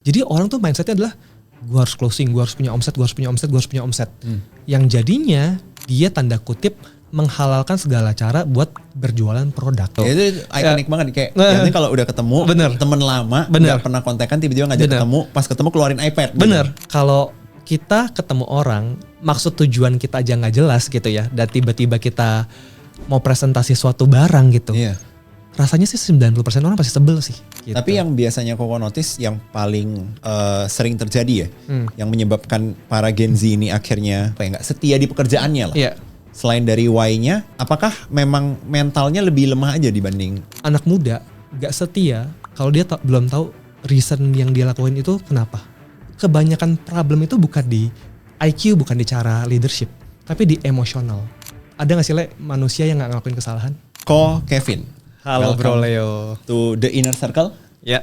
Jadi orang tuh mindsetnya adalah gue harus closing, gue harus punya omset, gue harus punya omset, gue harus punya omset. Yang jadinya dia tanda kutip menghalalkan segala cara buat berjualan produk. Ya, itu ikonik banget kayak nanti kalau udah ketemu temen lama nggak pernah kontekan tiba-tiba ngajak ketemu, pas ketemu keluarin iPad. Bener. Gitu. Kalau kita ketemu orang, maksud tujuan kita aja nggak jelas gitu ya, dan tiba-tiba kita mau presentasi suatu barang gitu. Iya. Rasanya sih 90% orang pasti sebel sih. Gitu. Tapi yang biasanya Koko notice yang paling sering terjadi ya, yang menyebabkan para Gen Z ini akhirnya nggak setia di pekerjaannya lah. Iya. Selain dari why-nya, apakah memang mentalnya lebih lemah aja dibanding anak muda nggak setia kalau dia belum tahu reason yang dia lakuin itu kenapa? Kebanyakan problem itu bukan di IQ, bukan di cara leadership, tapi di emosional. Ada nggak sih manusia yang nggak ngelakuin kesalahan? Ko Kevin. Halo Welcome Bro Leo. To the inner circle. Ya.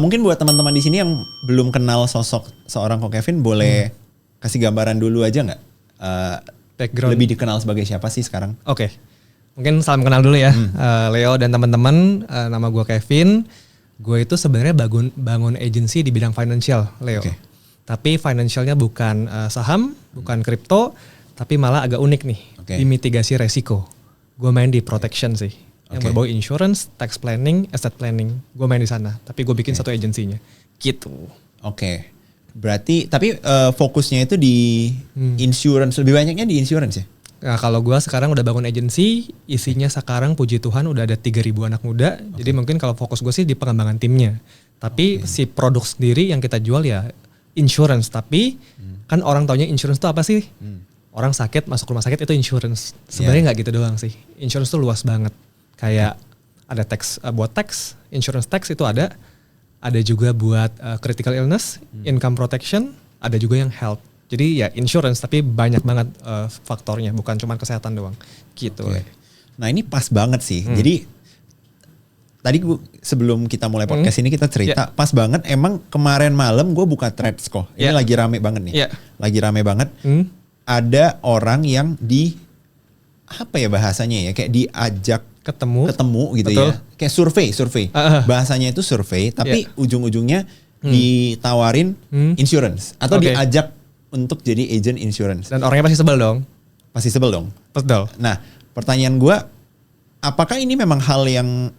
Mungkin buat teman-teman di sini yang belum kenal sosok seorang Ko Kevin, boleh kasih gambaran dulu aja nggak? Background. Lebih dikenal sebagai siapa sih sekarang? Oke. Mungkin salam kenal dulu ya, Leo dan teman-teman. Nama gue Kevin. Gue itu sebenarnya bangun agency di bidang financial, Leo. Okay. Tapi financialnya bukan saham, bukan kripto, tapi malah agak unik nih, di mitigasi resiko. Gue main di protection sih, yang berbau insurance, tax planning, estate planning. Gue main di sana, tapi gue bikin satu agensinya, gitu. Oke, berarti tapi fokusnya itu di insurance, lebih banyaknya di insurance ya? Nah, kalau gue sekarang udah bangun agency, isinya sekarang puji Tuhan udah ada 3.000 anak muda. Jadi mungkin kalau fokus gue sih di pengembangan timnya. Tapi si produk sendiri yang kita jual ya insurance. Tapi kan orang taunya insurance itu apa sih? Orang sakit masuk rumah sakit itu insurance. Sebenarnya nggak gitu doang sih. Insurance tuh luas banget. Kayak ada tax, buat tax, insurance tax itu ada. Ada juga buat critical illness, income protection, ada juga yang health. Jadi ya insurance tapi banyak banget faktornya, bukan cuma kesehatan doang gitu. Nah ini pas banget sih. Jadi tadi sebelum kita mulai podcast ini kita cerita, pas banget emang kemarin malam gue buka Threads kok. Ini lagi rame banget nih. Lagi rame banget. Ada orang yang apa ya bahasanya ya, kayak diajak ketemu gitu. Betul. Ya. Kayak survei. Bahasanya itu survei tapi ujung-ujungnya ditawarin insurance atau diajak untuk jadi agent insurance. Dan orangnya pasti sebel dong. Pasti sebel dong. Betul. Nah, pertanyaan gue, apakah ini memang hal yang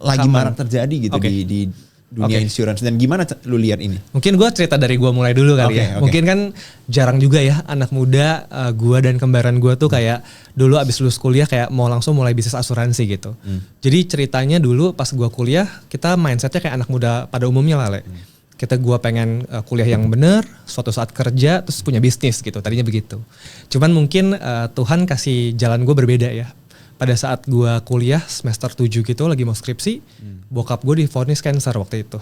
lagi marak terjadi gitu di dunia insurance, dan gimana lu lihat ini? Mungkin gue cerita dari gue mulai dulu kali ya. Mungkin kan jarang juga ya anak muda, gue dan kembaran gue tuh kayak dulu abis lulus kuliah kayak mau langsung mulai bisnis asuransi gitu. Jadi ceritanya dulu pas gue kuliah kita mindsetnya kayak anak muda pada umumnya lah, Le. Gue pengen kuliah yang bener, suatu saat kerja terus punya bisnis gitu, tadinya begitu. Cuman mungkin Tuhan kasih jalan gue berbeda ya. Pada saat gue kuliah semester 7 gitu lagi mau skripsi, bokap gue divonis cancer waktu itu.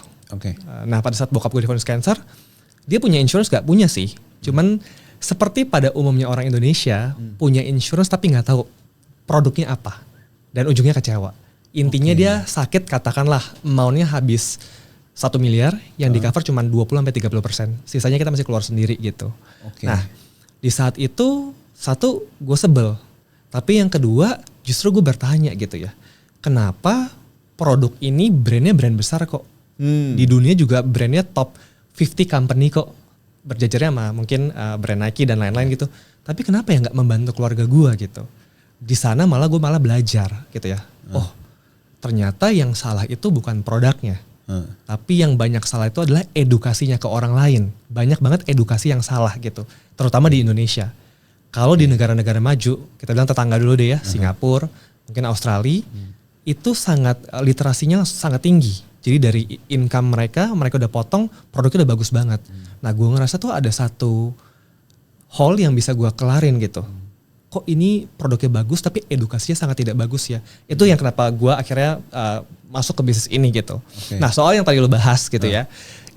Nah pada saat bokap gue divonis cancer, dia punya insurance gak? Punya sih. Cuman seperti pada umumnya orang Indonesia, punya insurance tapi gak tahu produknya apa. Dan ujungnya kecewa. Intinya dia sakit, katakanlah amount-nya habis 1 miliar yang di cover cuma 20-30%. Sisanya kita masih keluar sendiri gitu. Nah di saat itu satu gue sebel. Tapi yang kedua justru gue bertanya gitu ya. Kenapa produk ini brandnya brand besar kok. Di dunia juga brandnya top 50 company kok. Berjajarnya sama mungkin brand Nike dan lain-lain gitu. Tapi kenapa ya gak membantu keluarga gue gitu. Di sana gue malah belajar gitu ya. Oh ternyata yang salah itu bukan produknya. Tapi yang banyak salah itu adalah edukasinya ke orang lain. Banyak banget edukasi yang salah gitu. Terutama di Indonesia. Kalau di negara-negara maju, kita bilang tetangga dulu deh ya, Singapura, mungkin Australia, itu sangat literasinya sangat tinggi. Jadi dari income mereka udah potong, produknya udah bagus banget. Nah gue ngerasa tuh ada satu hole yang bisa gue kelarin gitu. Kok ini produknya bagus tapi edukasinya sangat tidak bagus ya. Itu yang kenapa gue akhirnya masuk ke bisnis ini gitu. Nah soal yang tadi lo bahas gitu ya.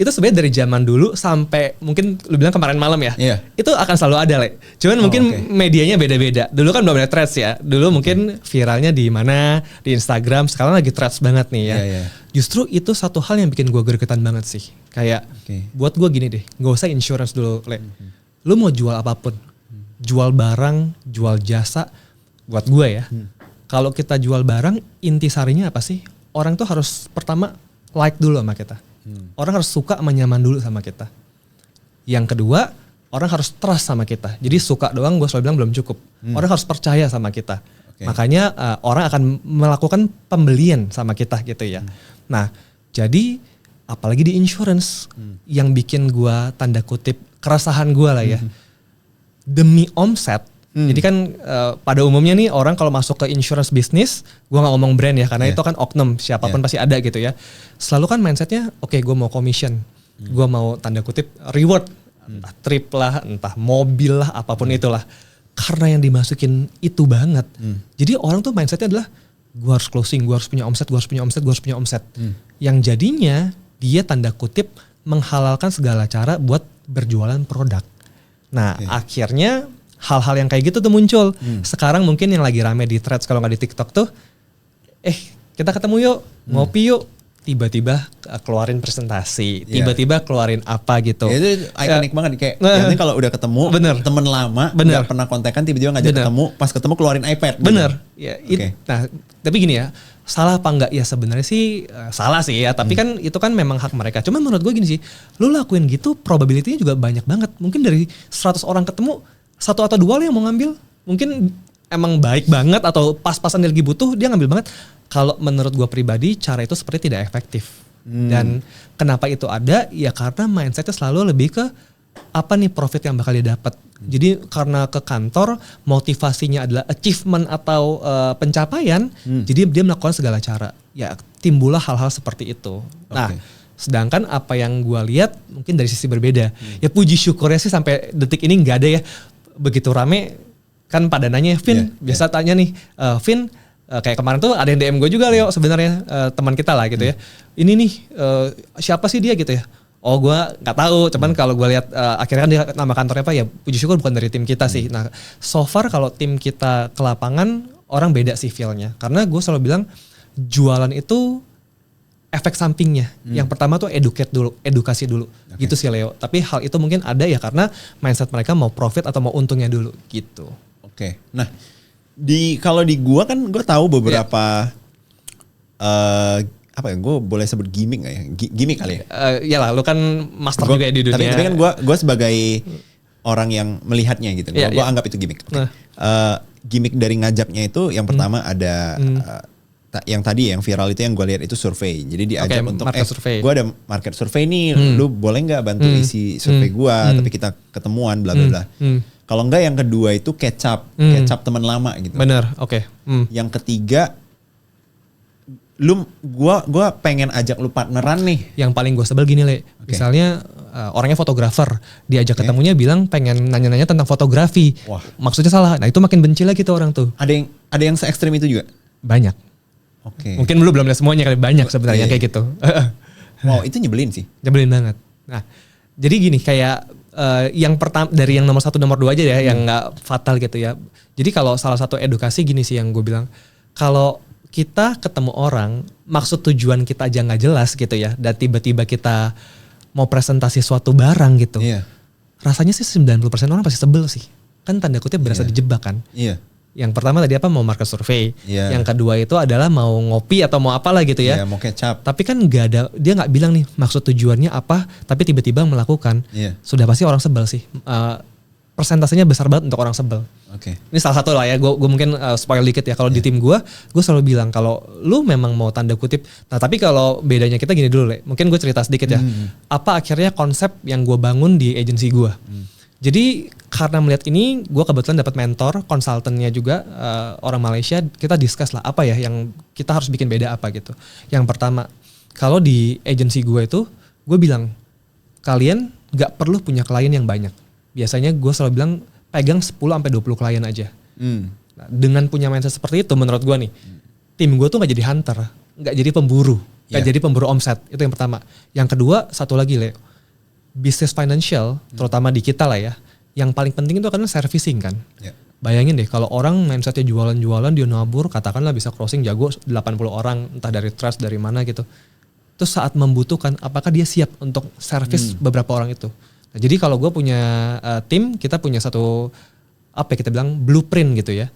Itu sebenarnya dari zaman dulu sampai mungkin lu bilang kemarin malam ya. Itu akan selalu ada, Le. Cuman mungkin medianya beda-beda. Dulu kan belum ada Threads ya. Dulu mungkin viralnya di mana? Di Instagram. Sekarang lagi Threads banget nih ya. Justru itu satu hal yang bikin gue gregetan banget sih. Kayak buat gue gini deh. Gak usah insurance dulu, Le. Lu mau jual apapun. Jual barang, jual jasa. Buat gue ya. Kalau kita jual barang, intisarinya apa sih? Orang tuh harus pertama like dulu sama kita. Orang harus suka sama nyaman dulu sama kita. Yang kedua, orang harus trust sama kita. Jadi suka doang gue selalu bilang belum cukup. Orang harus percaya sama kita. Makanya orang akan melakukan pembelian sama kita gitu ya. Nah, jadi apalagi di insurance yang bikin gue tanda kutip keresahan gue lah ya. Demi omset. Jadi kan pada umumnya nih orang kalau masuk ke insurance bisnis, gue gak ngomong brand ya karena itu kan oknum, siapapun pasti ada gitu ya. Selalu kan mindsetnya oke, gue mau commission, gue mau tanda kutip reward, entah trip lah, entah mobil lah, apapun itulah. Karena yang dimasukin itu banget. Jadi orang tuh mindsetnya adalah gue harus closing, gue harus punya omset, gue harus punya omset, gue harus punya omset. Yang jadinya dia tanda kutip menghalalkan segala cara buat berjualan produk. Nah akhirnya hal-hal yang kayak gitu tuh muncul. Sekarang mungkin yang lagi rame di Threads kalau nggak di TikTok tuh, kita ketemu yuk, ngopi yuk. Tiba-tiba keluarin presentasi, tiba-tiba keluarin apa gitu. Ya, itu ikonik banget kayak yang kalau udah ketemu temen lama, nggak pernah kontekan tiba-tiba ngajak ketemu, pas ketemu keluarin iPad. Bener. Gitu. Ya, nah, tapi gini ya, salah apa enggak? Ya sebenarnya sih salah sih ya, tapi kan itu kan memang hak mereka. Cuma menurut gue gini sih, lu lakuin gitu probability-nya juga banyak banget. Mungkin dari 100 orang ketemu, 1 atau 2 yang mau ngambil, mungkin emang baik banget atau pas-pasan dia lagi butuh dia ngambil banget. Kalau menurut gue pribadi cara itu seperti tidak efektif. Dan kenapa itu ada? Ya karena mindsetnya selalu lebih ke apa nih profit yang bakal dia dapat. Jadi karena ke kantor motivasinya adalah achievement atau pencapaian, jadi dia melakukan segala cara. Ya timbullah hal-hal seperti itu. Nah, sedangkan apa yang gue lihat mungkin dari sisi berbeda. Ya puji syukurnya sih sampai detik ini nggak ada ya. Begitu rame kan pada nanya, Vin biasa tanya nih, Vin kayak kemarin tuh ada yang DM gue juga Leo sebenarnya teman kita lah gitu ya. Ini nih siapa sih dia gitu ya? Oh gue nggak tahu, cuman kalau gue lihat akhirnya kan dia nama kantornya apa ya, puji syukur bukan dari tim kita sih. Nah so far kalau tim kita ke lapangan orang beda sih feel-nya. Karena gue selalu bilang jualan itu efek sampingnya. Yang pertama tuh edukasi dulu gitu sih Leo. Tapi hal itu mungkin ada ya karena mindset mereka mau profit atau mau untungnya dulu gitu. Nah kalau di gua kan gue tahu beberapa apa ya, gue boleh sebut gimmick gak ya? Gimmick kali ya? Iyalah, lu kan master juga ya di dunia. Tapi kan gue sebagai orang yang melihatnya gitu. Gue anggap itu gimmick. Gimmick dari ngajaknya itu yang pertama ada yang tadi yang viral itu yang gue lihat itu survei. Jadi diajak untuk gue ada market survey nih, lu boleh nggak bantu isi survei gue? Tapi kita ketemuan bla bla bla. Kalau enggak yang kedua itu catch up teman lama gitu. Bener, Yang ketiga, gue pengen ajak lu partneran nih. Yang paling gue sebel gini Le, misalnya orangnya fotografer, diajak ketemunya bilang pengen nanya-nanya tentang fotografi. Wah. Maksudnya salah. Nah itu makin benci lagi tuh orang tuh. Ada yang se ekstrim itu juga? Banyak. Mungkin lu belum lihat semuanya kali, banyak sebenarnya kayak gitu. Wow, itu nyebelin sih. Nyebelin banget. Nah, jadi gini kayak yang pertama dari yang nomor 1 nomor 2 aja ya yang nggak fatal gitu ya. Jadi kalau salah satu edukasi gini sih yang gue bilang, kalau kita ketemu orang maksud tujuan kita aja nggak jelas gitu ya, dan tiba-tiba kita mau presentasi suatu barang gitu, rasanya sih 90% orang pasti sebel sih. Kan tanda kutip berasa dijebak kan. Yang pertama tadi apa, mau market survei. Yang kedua itu adalah mau ngopi atau mau apalah gitu ya. Mau catch up. Tapi kan nggak ada, dia nggak bilang nih maksud tujuannya apa, tapi tiba-tiba melakukan. Sudah pasti orang sebel sih. Persentasenya besar banget untuk orang sebel. Ini salah satu lah ya. Gue mungkin spoil dikit ya. Kalau di tim gue selalu bilang kalau lu memang mau tanda kutip. Nah tapi kalau bedanya kita gini dulu Le. Mungkin gue cerita sedikit ya. Apa akhirnya konsep yang gue bangun di agensi gue. Jadi karena melihat ini, gue kebetulan dapat mentor, konsultannya juga orang Malaysia. Kita discuss lah apa ya yang kita harus bikin beda apa gitu. Yang pertama, kalau di agensi gue itu, gue bilang kalian gak perlu punya klien yang banyak. Biasanya gue selalu bilang pegang 10-20 klien aja. Nah, dengan punya mindset seperti itu, menurut gue nih, tim gue tuh gak jadi hunter, gak jadi pemburu, gak jadi pemburu omset. Itu yang pertama. Yang kedua, satu lagi Leo. Bisnis financial, terutama di kita lah ya, yang paling penting itu kan servicing kan. Bayangin deh kalau orang mindsetnya jualan-jualan, dia nabur, katakanlah bisa crossing jago 80 orang, entah dari trust, dari mana gitu. Terus saat membutuhkan, apakah dia siap untuk service beberapa orang itu. Nah, jadi kalau gue punya tim, kita punya satu, apa ya kita bilang, blueprint gitu ya.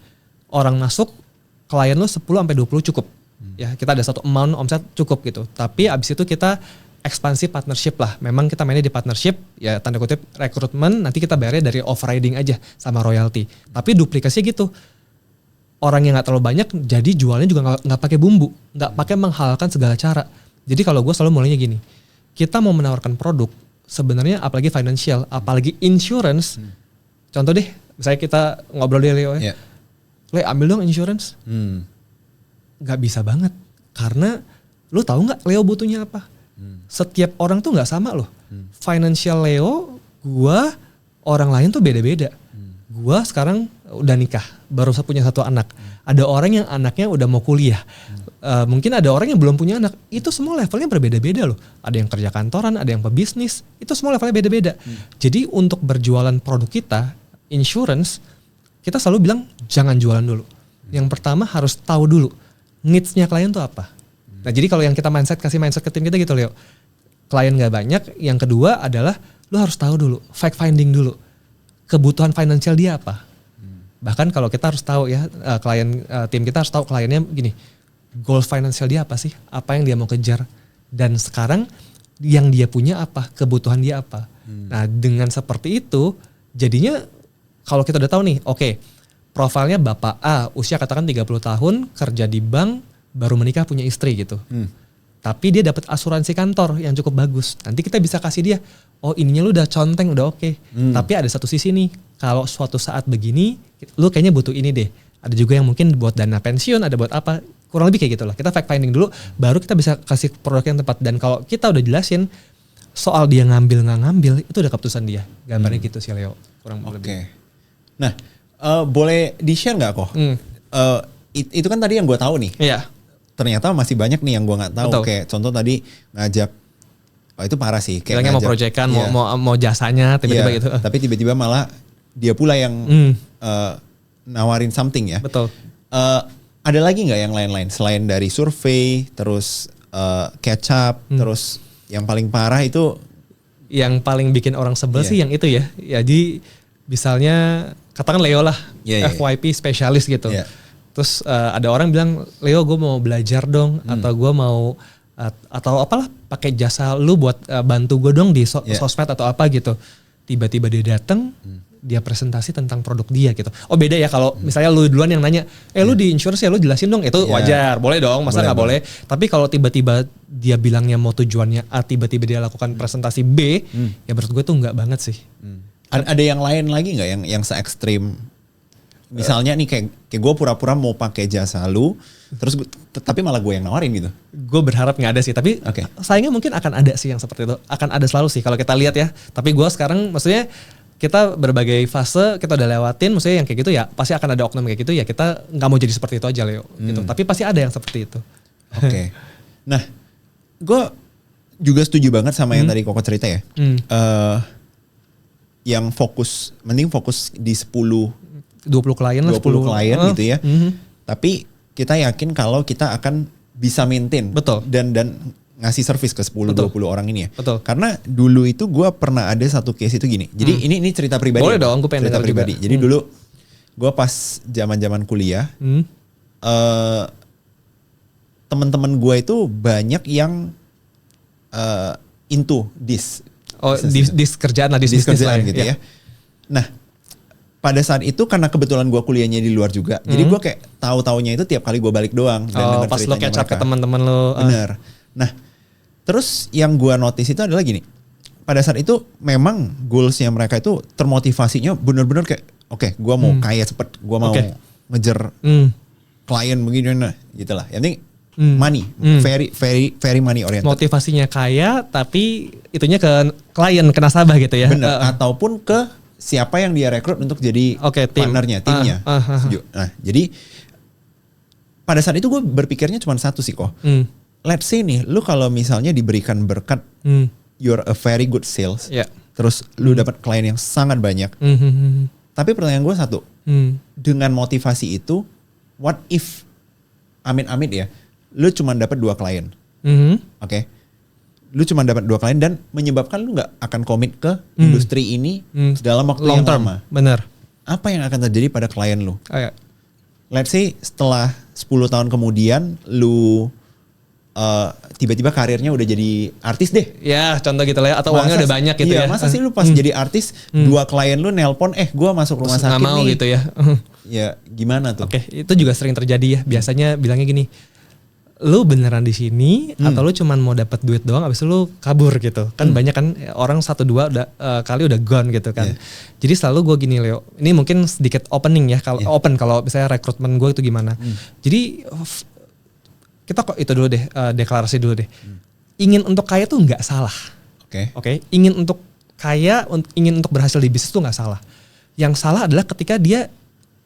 Orang masuk, klien lo 10-20 cukup. Ya kita ada satu amount omset cukup gitu. Tapi abis itu kita ekspansi partnership lah. Memang kita mainnya di partnership, ya tanda kutip rekrutmen, nanti kita bayarnya dari overriding aja sama royalty. Tapi duplikasinya gitu. Orang yang nggak terlalu banyak, jadi jualnya juga nggak pakai bumbu, nggak pakai menghalalkan segala cara. Jadi kalau gue selalu mulainya gini, kita mau menawarkan produk, sebenarnya apalagi financial, apalagi insurance. Contoh deh, misalnya kita ngobrol deh Leo ya. Le, ambil dong insurance. Gak bisa banget. Karena lu tahu gak Leo butuhnya apa? Setiap orang tuh gak sama loh. Financial Leo, gua, orang lain tuh beda-beda. Gua sekarang udah nikah, baru punya 1 anak. Ada orang yang anaknya udah mau kuliah. Mungkin ada orang yang belum punya anak. Itu semua levelnya berbeda-beda loh. Ada yang kerja kantoran, ada yang pebisnis. Itu semua levelnya beda-beda. Jadi untuk berjualan produk kita, insurance, kita selalu bilang jangan jualan dulu. Yang pertama harus tahu dulu needs-nya klien tuh apa. Nah jadi kalau yang kita kasih mindset ke tim kita gitu Leo. Klien gak banyak. Yang kedua adalah lu harus tahu dulu, fact finding dulu. Kebutuhan finansial dia apa. Bahkan kalau kita harus tahu ya, tim kita harus tahu kliennya gini, goal finansial dia apa sih? Apa yang dia mau kejar? Dan sekarang yang dia punya apa? Kebutuhan dia apa? Nah dengan seperti itu jadinya kalau kita udah tahu nih, oke, profilnya Bapak A, usia katakan 30 tahun, kerja di bank, baru menikah punya istri gitu. Tapi dia dapat asuransi kantor yang cukup bagus. Nanti kita bisa kasih dia, oh ininya lu udah conteng, udah oke. Tapi ada satu sisi nih, kalau suatu saat begini, lu kayaknya butuh ini deh. Ada juga yang mungkin buat dana pensiun, ada buat apa. Kurang lebih kayak gitu lah. Kita fact finding dulu, baru kita bisa kasih produk yang tepat. Dan kalau kita udah jelasin, soal dia ngambil nggak ngambil, itu udah keputusan dia. Gambarnya gitu sih Leo. Kurang lebih. Nah, boleh di-share nggak kok? Itu kan tadi yang gue tahu nih. Iya. Ternyata masih banyak nih yang gue nggak tahu. Betul. Kayak contoh tadi ngajak, itu parah sih. Kayak mau proyekan, mau jasanya, tiba-tiba gitu. Tapi tiba-tiba malah dia pula yang nawarin something ya. Betul. Ada lagi nggak yang lain-lain selain dari survei, terus catch up, terus yang paling parah itu? Yang paling bikin orang sebel sih yang itu ya. Jadi misalnya katakan Leo lah, FYP spesialis gitu. Terus ada orang bilang, Leo gue mau belajar dong, atau gue mau atau apalah pakai jasa lu buat bantu gue dong di sosmed atau apa gitu. Tiba-tiba dia datang, dia presentasi tentang produk dia gitu. Oh beda ya kalau misalnya lu duluan yang nanya, lu di insurance ya lu jelasin dong, itu wajar, boleh dong, masa nggak boleh. Tapi kalau tiba-tiba dia bilangnya mau tujuannya A, tiba-tiba dia lakukan presentasi B, ya menurut gue tuh nggak banget sih. Ada yang lain lagi nggak yang se-ekstrim? Misalnya nih kayak gue pura-pura mau pakai jasa lu, terus tapi malah gue yang nawarin gitu. Gue berharap nggak ada sih, tapi sayangnya mungkin akan ada sih yang seperti itu. Akan ada selalu sih kalau kita lihat ya. Tapi gue sekarang maksudnya kita berbagai fase kita udah lewatin, maksudnya yang kayak gitu ya pasti akan ada oknum kayak gitu ya, kita nggak mau jadi seperti itu aja Leo. Gitu. Tapi pasti ada yang seperti itu. Nah, gue juga setuju banget sama yang tadi Koko cerita ya. Yang mending fokus di 20 klien lah, 20 klien gitu ya. Tapi kita yakin kalau kita akan bisa maintain. Betul. Dan ngasih service ke 10-20 orang ini ya. Betul. Karena dulu itu gue pernah ada satu case itu gini. Jadi ini cerita pribadi. Boleh dong, gue pengen cerita pribadi. Juga. Jadi dulu gue pas zaman kuliah, teman-teman gue itu banyak yang into this. Oh, di kerjaan lah, di bisnis lah gitu ya. Nah, pada saat itu karena kebetulan gue kuliahnya di luar juga, jadi gue kayak tahu-taunya itu tiap kali gue balik doang dan denger pas lo catch up ke teman-teman lo. Bener. Nah, terus yang gue notice itu adalah gini. Pada saat itu memang goalsnya mereka itu termotivasinya bener-bener kayak, oke, gue mau kaya cepet, gue mau ngejar klien begini, nah, gitulah. Yang penting money, very money oriented. Motivasinya kaya, tapi itunya ke klien, ke nasabah gitu ya. Bener. Ataupun ke siapa yang dia rekrut untuk jadi partnernya, timnya. Nah, jadi pada saat itu gue berpikirnya cuma satu sih kok. Let's say nih, lu kalau misalnya diberikan berkat, you're a very good sales, terus lu dapat klien yang sangat banyak. Tapi pertanyaan gue satu, dengan motivasi itu, what if amit-amit ya, lu cuma dapat 2 klien, oke? Lu cuma dapat 2 klien dan menyebabkan lu nggak akan komit ke industri ini dalam waktu long yang term, lama. Bener. Apa yang akan terjadi pada klien lu? Let's say setelah 10 tahun kemudian lu tiba-tiba karirnya udah jadi artis deh. Ya contoh gitu lah ya. Atau uangnya udah banyak gitu ya. Masa sih lu pas jadi artis 2 klien lu nelpon gue masuk rumah sakit mau nih. Gitu ya. Ya gimana tuh? Oke, itu juga sering terjadi ya. Biasanya bilangnya gini, lu beneran di sini atau lu cuman mau dapat duit doang abis itu lu kabur gitu. Kan banyak kan orang 1-2 udah kali udah gone gitu kan. Jadi selalu gue gini Leo, ini mungkin sedikit opening ya, kalau open kalau misalnya rekrutmen gue itu gimana. Jadi kita kok itu dulu deh, deklarasi dulu deh. Ingin untuk kaya tuh nggak salah. Oke. Ingin untuk kaya, ingin untuk berhasil di bisnis tuh nggak salah. Yang salah adalah ketika dia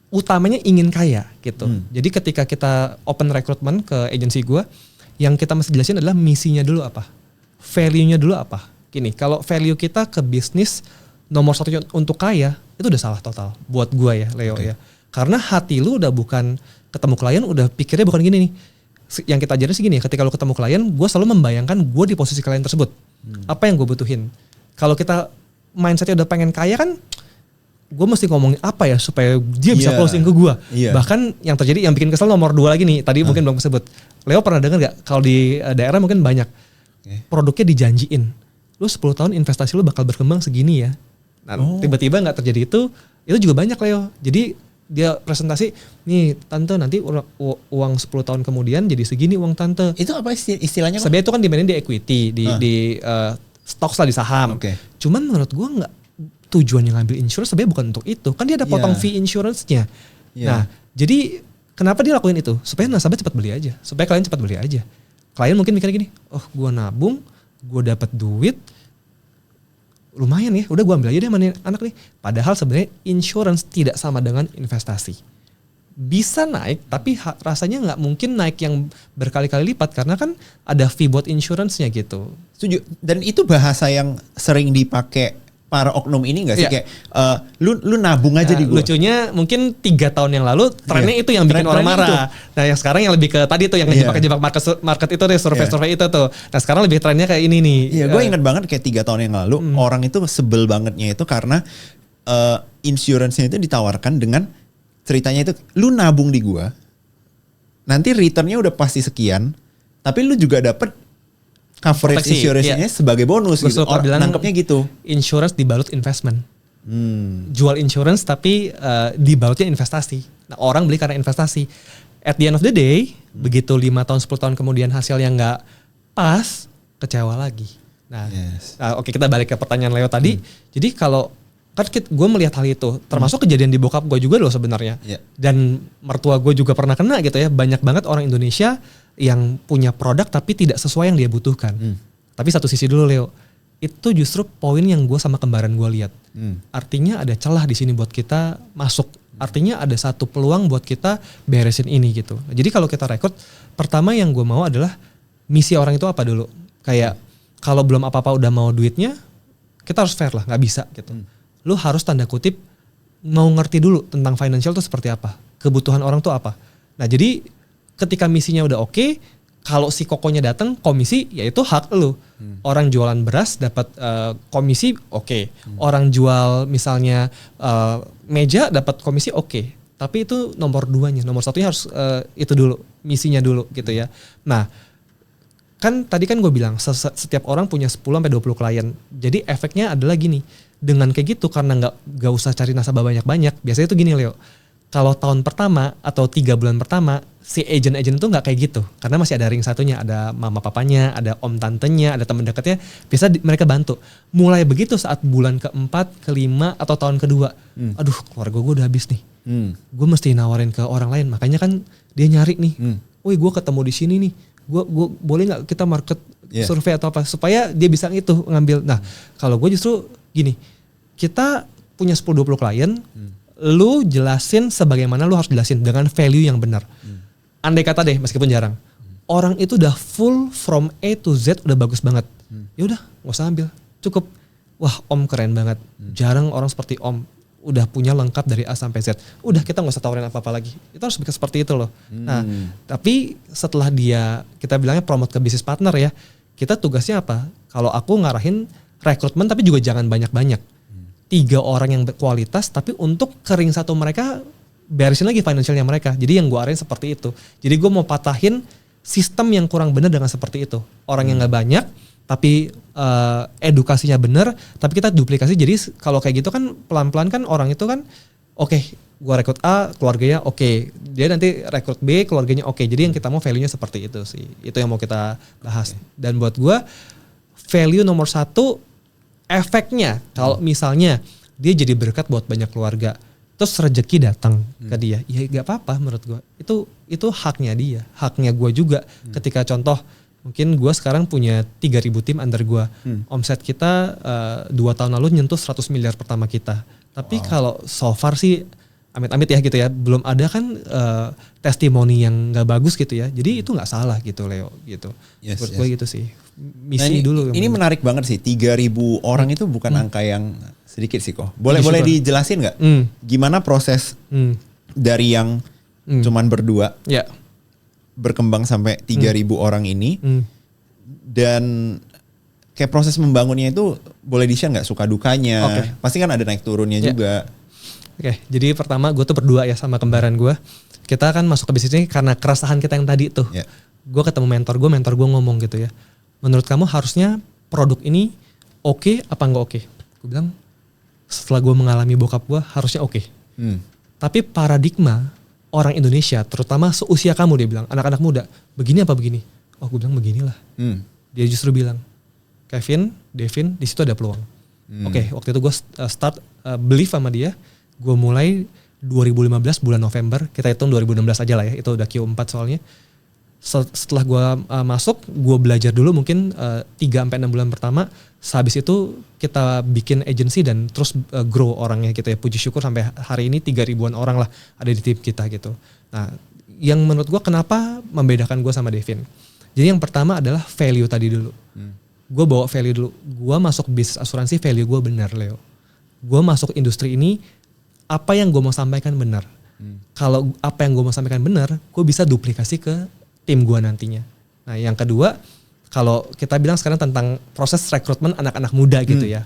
utamanya ingin kaya gitu. Jadi ketika kita open rekrutmen ke agensi gue, yang kita mesti jelasin adalah misinya dulu apa, value-nya dulu apa. Gini, kalau value kita ke bisnis nomor 1 untuk kaya, itu udah salah total buat gue ya Leo ya. Karena hati lu udah bukan ketemu klien, udah pikirnya bukan gini nih. Yang kita ajarin sih gini, ketika lu ketemu klien, gue selalu membayangkan gue di posisi klien tersebut. Apa yang gue butuhin. Kalau kita mindsetnya udah pengen kaya kan, gue mesti ngomongin apa ya supaya dia bisa closing ke gue. Bahkan yang terjadi yang bikin kesel nomor 2 lagi nih, tadi mungkin belum kesebut. Leo pernah dengar gak? Kalau di daerah mungkin banyak. Produknya dijanjiin. Lu 10 tahun investasi lu bakal berkembang segini ya. Nah tiba-tiba gak terjadi itu juga banyak Leo. Jadi dia presentasi, nih tante nanti uang 10 tahun kemudian jadi segini uang tante. Itu apa istilahnya? Sebenarnya itu kan dimainin di equity, di stocks lah, di saham. Cuman menurut gue gak, tujuannya ngambil insurance sebenarnya bukan untuk itu. Kan dia ada potong fee insurance-nya. Nah, jadi kenapa dia lakuin itu? Supaya nasabah cepat beli aja. Supaya klien cepat beli aja. Klien mungkin mikirnya gini, oh gue nabung, gue dapat duit, lumayan ya, udah gue ambil aja deh mana anak nih. Padahal sebenarnya insurance tidak sama dengan investasi. Bisa naik, tapi rasanya nggak mungkin naik yang berkali-kali lipat karena kan ada fee buat insurance-nya gitu. Setuju. Dan itu bahasa yang sering dipakai para oknum ini gak sih kayak lu nabung aja di gua. Lucunya mungkin 3 tahun yang lalu trennya itu yang bikin orang marah. Nah yang sekarang yang lebih ke tadi tuh yang jebak market itu deh, survei itu tuh. Nah sekarang lebih trennya kayak ini nih. Iya gue ingat banget kayak 3 tahun yang lalu orang itu sebel bangetnya itu karena insurance-nya itu ditawarkan dengan ceritanya itu lu nabung di gua, nanti returnnya udah pasti sekian, tapi lu juga dapet coverage insurance-nya sebagai bonus gitu. Orang nangkepnya gitu. Insurance dibalut investment. Jual insurance tapi dibalutnya investasi. Nah orang beli karena investasi. At the end of the day, begitu 5 tahun 10 tahun kemudian hasilnya nggak pas, kecewa lagi. Nah, oke kita balik ke pertanyaan Leo tadi. Jadi kalau kan gue melihat hal itu, termasuk kejadian di bokap gue juga loh sebenarnya. Dan mertua gue juga pernah kena gitu ya. Banyak banget orang Indonesia yang punya produk tapi tidak sesuai yang dia butuhkan. Tapi satu sisi dulu Leo, itu justru poin yang gue sama kembaran gue lihat. Artinya ada celah di sini buat kita masuk. Artinya ada satu peluang buat kita beresin ini gitu. Jadi kalau kita rekrut, pertama yang gue mau adalah misi orang itu apa dulu. Kayak kalau belum apa-apa udah mau duitnya, kita harus fair lah, nggak bisa gitu. Lu harus tanda kutip mau ngerti dulu tentang financial tuh seperti apa. Kebutuhan orang tuh apa. Nah jadi ketika misinya udah oke, kalau si kokonya datang komisi ya itu hak lu. Orang jualan beras dapat komisi oke. Orang jual misalnya meja dapat komisi oke. Tapi itu nomor 2-nya. Nomor 1-nya harus itu dulu, misinya dulu gitu ya. Nah, kan tadi kan gue bilang setiap orang punya 10-20 klien. Jadi efeknya adalah gini. Dengan kayak gitu karena gak usah cari nasabah banyak-banyak. Biasanya itu gini Leo. Kalau tahun pertama atau 3 bulan pertama si agent-agent itu nggak kayak gitu karena masih ada ring satunya, ada mama papanya, ada om tantenya, ada teman dekatnya, bisa mereka bantu. Mulai begitu saat bulan keempat, kelima atau tahun kedua, aduh keluarga gue udah habis nih, gue mesti nawarin ke orang lain, makanya kan dia nyari nih, woi gue ketemu di sini nih, gue boleh nggak kita market survei atau apa supaya dia bisa itu ngambil. Nah kalau gue justru gini, kita punya 10-20 klien. Lu jelasin sebagaimana lu harus jelasin dengan value yang benar. Andai kata deh meskipun jarang. Orang itu udah full from A to Z udah bagus banget. Ya udah gak usah ambil. Cukup. Wah om keren banget. Jarang orang seperti om. Udah punya lengkap dari A sampai Z. Udah kita gak usah tawarin apa-apa lagi. Itu harus bikin seperti itu loh. Nah tapi setelah dia kita bilangnya promote ke business partner ya. Kita tugasnya apa? Kalau aku ngarahin rekrutmen tapi juga jangan banyak-banyak. 3 orang yang berkualitas tapi untuk kering satu mereka beresin lagi financialnya mereka. Jadi yang gue arahin seperti itu. Jadi gue mau patahin sistem yang kurang benar dengan seperti itu. Orang yang nggak banyak, tapi edukasinya benar, tapi kita duplikasi. Jadi kalau kayak gitu kan pelan-pelan kan orang itu kan, oke, gua rekrut A, keluarganya oke. Dia nanti rekrut B, keluarganya oke. Jadi yang kita mau value-nya seperti itu sih. Itu yang mau kita bahas. Dan buat gua, value nomor 1, efeknya. Kalau misalnya dia jadi berkat buat banyak keluarga, terus rezeki datang ke dia, ya gak apa-apa menurut gue. Itu haknya dia, haknya gue juga. Ketika contoh, mungkin gue sekarang punya 3.000 tim under gue. Omset kita 2 tahun lalu nyentuh 100 miliar pertama kita. Tapi kalau so far sih, amit-amit ya gitu ya, belum ada kan testimoni yang gak bagus gitu ya. Jadi itu gak salah gitu Leo gitu. Menurut gue gitu sih. Misi dulu. Ini menarik banget sih, 3.000 orang itu bukan angka yang sedikit sih kok. Boleh dijelasin nggak? Gimana proses dari yang cuman berdua berkembang sampai 3.000 orang ini, dan kayak proses membangunnya itu boleh di-share nggak suka dukanya? Pasti kan ada naik turunnya juga. Jadi pertama gue tuh berdua ya sama kembaran gue. Kita kan masuk ke bisnis ini karena keresahan kita yang tadi tuh. Gue ketemu mentor gue ngomong gitu ya. Menurut kamu harusnya produk ini oke apa nggak oke? Gue bilang setelah gue mengalami bokap gue harusnya oke. Tapi paradigma orang Indonesia terutama seusia kamu, dia bilang anak-anak muda begini apa begini? Oh gue bilang beginilah. Dia justru bilang Kevin, Devin di situ ada peluang. Waktu itu gue start believe sama dia. Gue mulai 2015 bulan November, kita hitung 2016 aja lah ya, itu udah Q4 soalnya. Setelah gue masuk, gue belajar dulu mungkin 3-6 bulan pertama. Habis itu kita bikin agency dan terus grow orangnya gitu ya. Puji syukur sampai hari ini 3.000-an orang lah ada di tim kita gitu. Nah yang menurut gue kenapa membedakan gue sama Devin. Jadi yang pertama adalah value tadi dulu. Gue bawa value dulu. Gue masuk bisnis asuransi, value gue benar Leo. Gue masuk industri ini, apa yang gue mau sampaikan benar. Kalau apa yang gue mau sampaikan benar, gue bisa duplikasi ke tim gue nantinya. Nah yang kedua, kalau kita bilang sekarang tentang proses rekrutmen anak-anak muda gitu ya.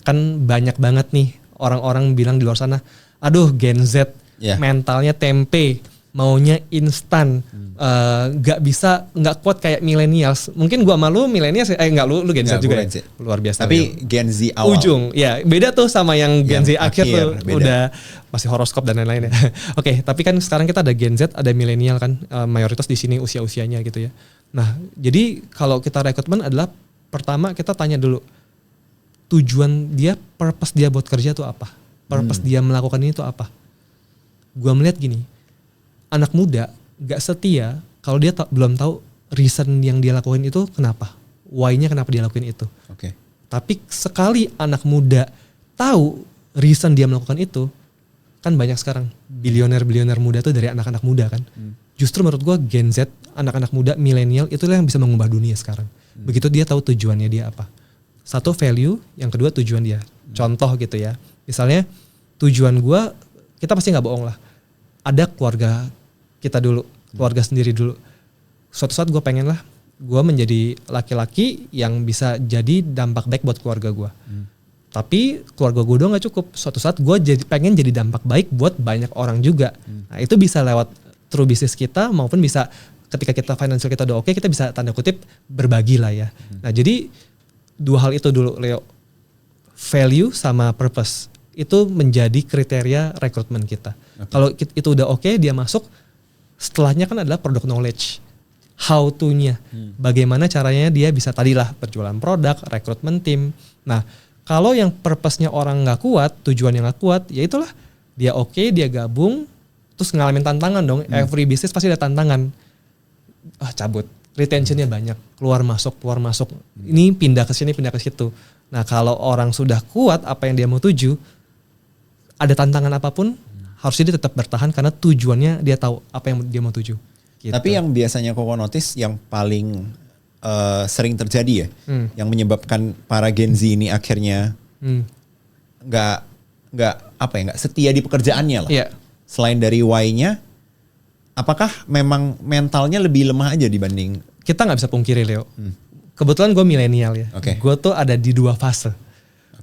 Kan banyak banget nih orang-orang bilang di luar sana, aduh Gen Z mentalnya tempe, maunya instan, gak kuat kayak millennials. Mungkin gua malu millennials, enggak lu Gen Z juga ya? Luar biasa. Tapi Gen Z awal. Ujung, ya beda tuh sama yang Gen Z akhir tuh beda. Udah masih horoskop dan lain-lain ya. Oke, tapi kan sekarang kita ada Gen Z, ada milenial kan, mayoritas di sini usia-usianya gitu ya. Nah, jadi kalau kita rekrutmen adalah pertama kita tanya dulu tujuan dia, purpose dia buat kerja tuh apa? Purpose dia melakukan ini tuh apa? Gua melihat gini, anak muda gak setia kalau dia belum tahu reason yang dia lakuin itu kenapa, why-nya kenapa dia lakuin itu. Tapi sekali anak muda tahu reason dia melakukan itu, kan banyak sekarang bilioner muda tuh dari anak-anak muda kan. Justru menurut gue Gen Z, anak-anak muda, milenial itulah yang bisa mengubah dunia sekarang. Begitu dia tahu tujuannya dia apa. Satu value, yang kedua tujuan dia. Contoh gitu ya, misalnya tujuan gue, kita pasti gak bohong lah. Ada keluarga kita dulu, keluarga sendiri dulu. Suatu saat gue pengen lah, gue menjadi laki-laki yang bisa jadi dampak baik buat keluarga gue. Tapi keluarga gue doang gak cukup. Suatu saat gue pengen jadi dampak baik buat banyak orang juga. Nah itu bisa lewat through bisnis kita, maupun bisa ketika kita financial kita udah oke, kita bisa tanda kutip berbagi lah ya. Nah jadi dua hal itu dulu Leo. Value sama purpose. Itu menjadi kriteria rekrutmen kita. Kalau itu udah oke, dia masuk. Setelahnya kan adalah product knowledge. How to-nya. Bagaimana caranya dia bisa tadilah berjualan produk, rekrutmen tim. Nah kalau yang purpose-nya orang gak kuat, tujuannya gak kuat, ya itulah dia oke, dia gabung, terus ngalamin tantangan dong. Every business pasti ada tantangan. Cabut. Retentionnya banyak. Keluar masuk. Ini pindah ke sini, pindah ke situ. Nah kalau orang sudah kuat apa yang dia mau tuju, ada tantangan apapun, harusnya dia tetap bertahan karena tujuannya dia tahu apa yang dia mau tuju. Gitu. Tapi yang biasanya Koko notice yang paling sering terjadi ya, yang menyebabkan para Gen Z ini akhirnya nggak setia di pekerjaannya lah. Selain dari why-nya, apakah memang mentalnya lebih lemah aja dibanding? Kita nggak bisa pungkiri Leo. Kebetulan gue milenial ya. Gue tuh ada di dua fase.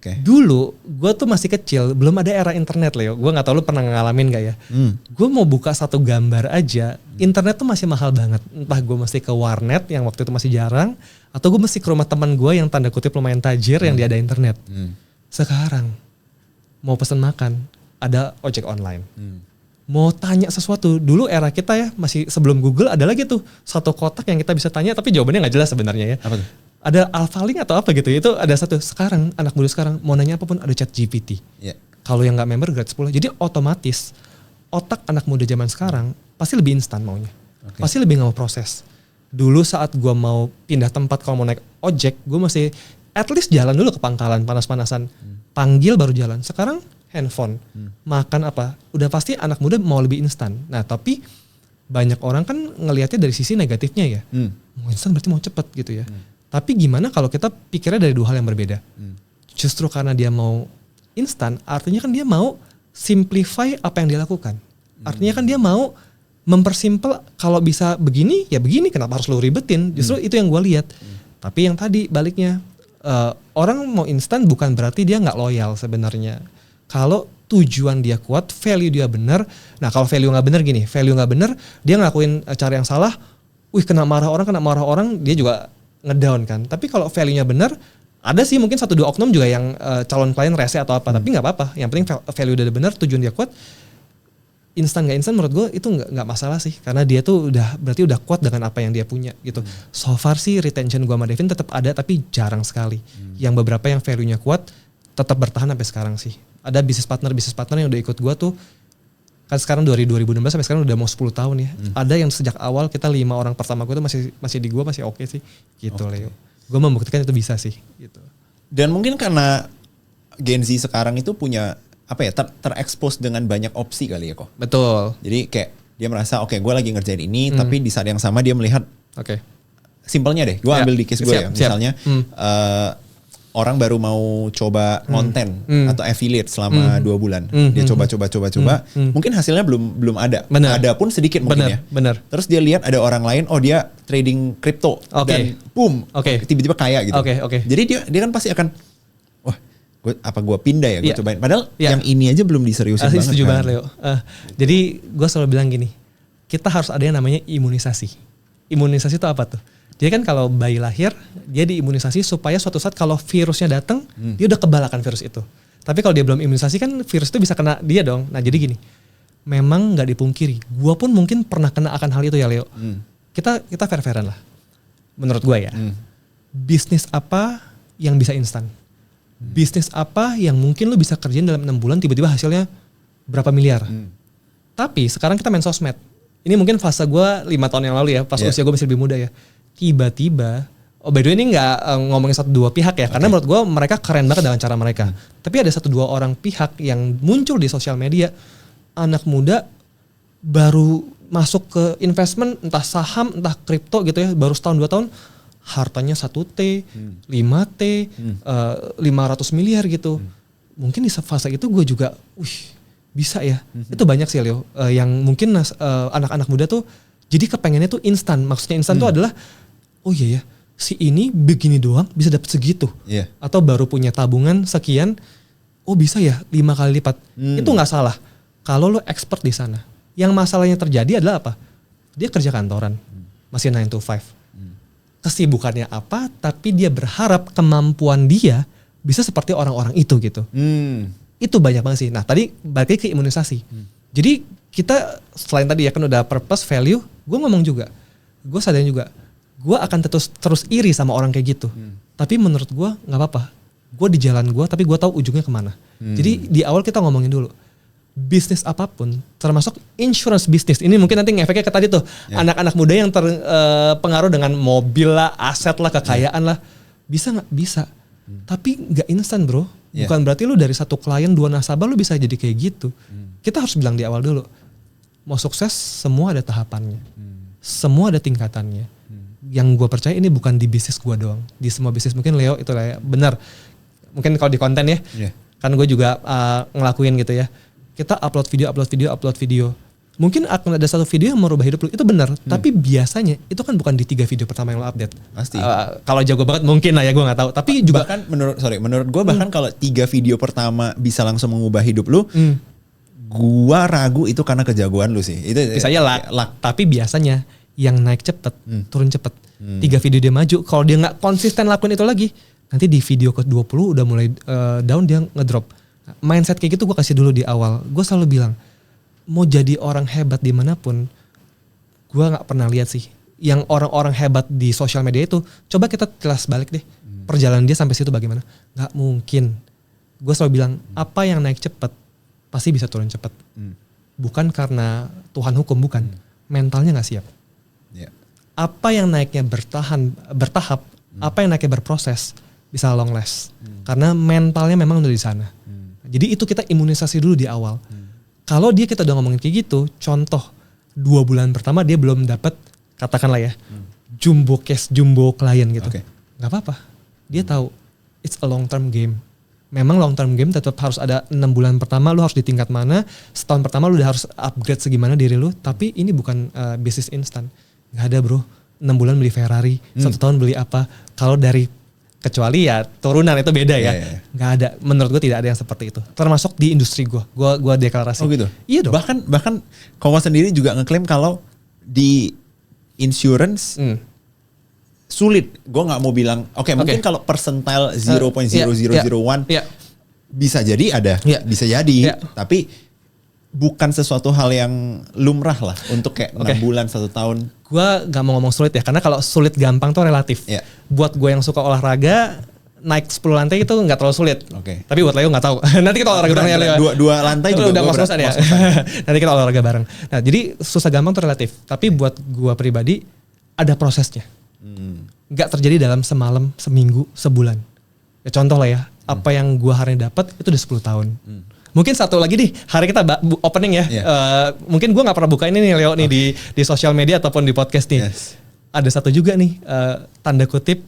Dulu gue tuh masih kecil, belum ada era internet Leo. Gue nggak tahu lu pernah ngalamin gak ya. Gue mau buka satu gambar aja, internet tuh masih mahal banget. Entah gue mesti ke warnet yang waktu itu masih jarang, atau gue mesti ke rumah teman gue yang tanda kutip lumayan tajir yang dia ada internet. Sekarang mau pesen makan, ada ojek online. Mau tanya sesuatu, dulu era kita ya masih sebelum Google ada lagi tuh satu kotak yang kita bisa tanya tapi jawabannya nggak jelas sebenarnya ya. Apa tuh? Ada Alphalink atau apa gitu, itu ada satu. Sekarang anak muda sekarang mau nanya apapun ada ChatGPT. Kalau yang nggak member gratis pula. Jadi otomatis otak anak muda zaman sekarang pasti lebih instan maunya, pasti lebih nggak mau proses. Dulu saat gue mau pindah tempat kalau mau naik ojek, gue masih at least jalan dulu ke Pangkalan panas-panasan, panggil baru jalan. Sekarang handphone, makan apa, udah pasti anak muda mau lebih instan. Nah tapi banyak orang kan ngelihatnya dari sisi negatifnya ya, mau instan berarti mau cepet gitu ya. Tapi gimana kalau kita pikirnya dari dua hal yang berbeda? Justru karena dia mau instan, artinya kan dia mau simplify apa yang dia lakukan. Artinya kan dia mau mempersimpel, kalau bisa begini ya begini, kenapa harus lo ribetin? Justru itu yang gue lihat. Tapi yang tadi baliknya, orang mau instan bukan berarti dia nggak loyal sebenarnya. Kalau tujuan dia kuat, value dia benar. Nah kalau value nggak benar gini, value nggak benar, dia ngelakuin cara yang salah, kena marah orang, dia juga ngedown kan. Tapi kalau value-nya benar, ada sih mungkin 1-2 oknum juga yang calon klien rese atau apa, tapi nggak apa-apa. Yang penting value udah benar, tujuan dia kuat. Instan nggak instan menurut gue itu nggak masalah sih, karena dia tuh berarti udah kuat dengan apa yang dia punya gitu. So far sih retention gue sama Devin tetap ada, tapi jarang sekali. Yang beberapa yang value-nya kuat tetap bertahan sampai sekarang sih. Ada bisnis partner yang udah ikut gue tuh kan sekarang dari 2016 sampai sekarang udah mau 10 tahun ya. Ada yang sejak awal kita 5 orang pertama gue tuh masih di gue masih oke sih gitu Leo. Gue membuktikan itu bisa sih gitu. Dan mungkin karena Gen Z sekarang itu punya apa ya, terekspos dengan banyak opsi kali ya kok. Betul. Jadi kayak dia merasa gue lagi ngerjain ini, tapi di saat yang sama dia melihat simpelnya deh, gue ambil di case gue ya, misalnya orang baru mau coba konten atau affiliate selama 2 bulan. Dia coba. Mungkin hasilnya belum ada. Ada pun sedikit mungkin ya. Bener. Terus dia lihat ada orang lain, dia trading kripto dan boom, tiba-tiba kaya gitu. Jadi dia kan pasti akan, gue pindah ya, gue cobain. Padahal yang ini aja belum diseriusin banget. Setuju banget Leo. Jadi gue selalu bilang gini, kita harus ada yang namanya imunisasi. Imunisasi itu apa tuh? Jadi kan kalau bayi lahir, dia diimunisasi supaya suatu saat kalau virusnya datang, dia udah kebal akan virus itu. Tapi kalau dia belum imunisasi kan virus itu bisa kena dia dong. Nah jadi gini, memang gak dipungkiri, gue pun mungkin pernah kena akan hal itu ya Leo. Kita fair-fairan lah, menurut gue ya. Bisnis apa yang bisa instan? Bisnis apa yang mungkin lu bisa kerjain dalam 6 bulan tiba-tiba hasilnya berapa miliar? Tapi sekarang kita main sosmed. Ini mungkin fase gue 5 tahun yang lalu ya, pas usia gue masih lebih muda ya. Tiba-tiba, by the way ini gak ngomongin 1-2 pihak ya, karena menurut gue mereka keren banget dengan cara mereka. Tapi ada 1-2 orang pihak yang muncul di sosial media, anak muda baru masuk ke investment, entah saham, entah kripto gitu ya, baru setahun 2 tahun, hartanya 1T, 5T, 500 miliar gitu. Mungkin di fase itu gue juga, bisa ya. Itu banyak sih Leo, yang mungkin anak-anak muda tuh jadi kepengennya tuh instan. Maksudnya instan tuh adalah, iya ya, si ini begini doang bisa dapat segitu. Atau baru punya tabungan sekian, bisa ya 5 kali lipat. Itu nggak salah kalau lo expert di sana. Yang masalahnya terjadi adalah apa? Dia kerja kantoran, masih 9 to 5. Kesibukannya apa, tapi dia berharap kemampuan dia bisa seperti orang-orang itu gitu. Itu banyak banget sih. Nah tadi balik lagi ke imunisasi. Jadi kita selain tadi ya kan udah purpose, value, gue ngomong juga, gue sadar juga, gue akan terus iri sama orang kayak gitu. Tapi menurut gue nggak apa-apa. Gue di jalan gue, tapi gue tahu ujungnya kemana. Jadi di awal kita ngomongin dulu, bisnis apapun, termasuk insurance bisnis. Ini mungkin nanti ngefeknya ke tadi tuh, anak-anak muda yang terpengaruh dengan mobil lah, aset lah, kekayaan lah. Bisa nggak? Bisa. Tapi nggak instan bro. Bukan berarti lu dari 1 klien 2 nasabah lu bisa jadi kayak gitu. Kita harus bilang di awal dulu, mau sukses semua ada tahapannya. Semua ada tingkatannya. Yang gue percaya ini bukan di bisnis gue doang. Di semua bisnis mungkin Leo itu lah ya, benar. Mungkin kalau di konten ya, kan gue juga ngelakuin gitu ya. Kita upload video. Mungkin akan ada satu video yang merubah hidup lu, itu benar. Tapi biasanya itu kan bukan di 3 video pertama yang lo update. Pasti. Kalau jago banget mungkin lah ya, gue nggak tahu. Tapi juga bahkan menurut gue bahkan kalau 3 video pertama bisa langsung mengubah hidup lu, gua ragu itu karena kejagoan lu sih. Itu bisa aja luck. Tapi biasanya yang naik cepet, turun cepet. 3 video dia maju, kalau dia nggak konsisten lakuin itu lagi, nanti di video ke-20 udah mulai down, dia ngedrop. Mindset kayak gitu gue kasih dulu di awal. Gue selalu bilang, mau jadi orang hebat dimanapun, gue nggak pernah lihat sih yang orang-orang hebat di sosial media itu. Coba kita kelas balik deh, perjalanan dia sampai situ bagaimana? Nggak mungkin. Gue selalu bilang, apa yang naik cepet pasti bisa turun cepet. Bukan karena Tuhan hukum, bukan. Mentalnya nggak siap. Apa yang naiknya bertahap, apa yang naiknya berproses bisa long last. Karena mentalnya memang udah di sana. Jadi itu kita imunisasi dulu di awal. Kalau kita udah ngomongin kayak gitu, contoh 2 bulan pertama dia belum dapat, katakanlah ya, jumbo case, jumbo klien gitu. Gak apa-apa. Dia tahu it's a long term game. Memang long term game tetap harus ada 6 bulan pertama lu harus di tingkat mana, setahun pertama lu udah harus upgrade segimana diri lu, tapi ini bukan bisnis instan. Gak ada bro, 6 bulan beli Ferrari, 1 tahun beli apa. Kalau dari kecuali ya turunan itu beda ya. Nggak ada, menurut gue tidak ada yang seperti itu. Termasuk di industri gue deklarasi. Oh gitu? Iya dong. Bahkan Koko sendiri juga ngeklaim kalau di insurance sulit. Gue nggak mau bilang, mungkin kalau percentile 0.0001 bisa jadi ada, bisa jadi. Tapi bukan sesuatu hal yang lumrah lah untuk kayak 6 bulan, 1 tahun. Gue gak mau ngomong sulit ya, karena kalau sulit gampang tuh relatif. Buat gue yang suka olahraga, naik 10 lantai itu gak terlalu sulit. Tapi buat Leo gak tahu. Nanti kita olahraga bareng ya Leo. 2 lantai juga udah ngos-ngosan ya. Nanti kita olahraga bareng. Nah jadi susah gampang tuh relatif. Tapi buat gue pribadi, ada prosesnya. Gak terjadi dalam semalam, seminggu, sebulan. Ya contoh lah ya, apa yang gue hari ini dapat itu udah 10 tahun. Mungkin satu lagi nih, hari kita opening ya. Mungkin gue gak pernah buka ini nih Leo nih di sosial media ataupun di podcast nih. Ada satu juga nih, tanda kutip